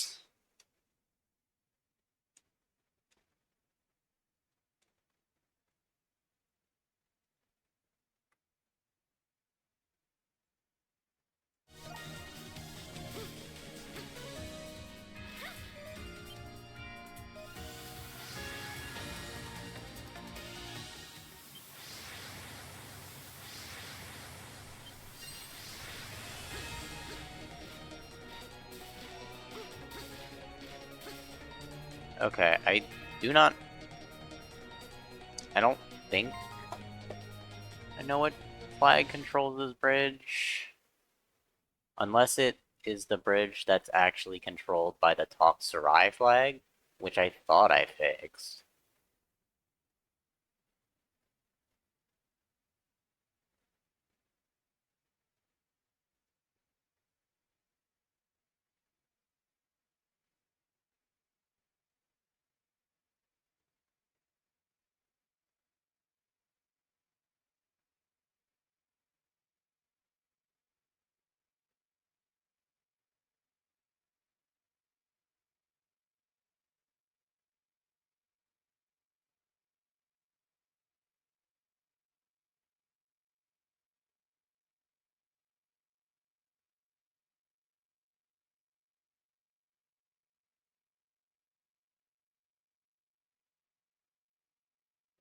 Okay, I do not... I don't think I know what flag controls this bridge. Unless it is the bridge that's actually controlled by the Talk Sarai flag, which I thought I fixed.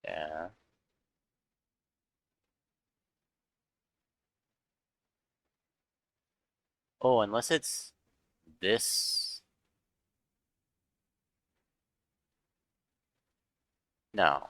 Yeah. Oh, unless it's this. No.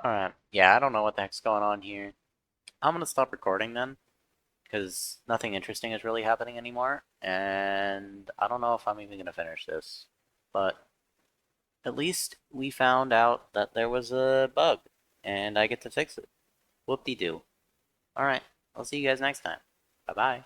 Alright. Yeah, I don't know what the heck's going on here. I'm gonna stop recording then, because nothing interesting is really happening anymore, and I don't know if I'm even gonna finish this. But at least we found out that there was a bug, and I get to fix it. Whoop-de-doo. Alright, I'll see you guys next time. Bye-bye.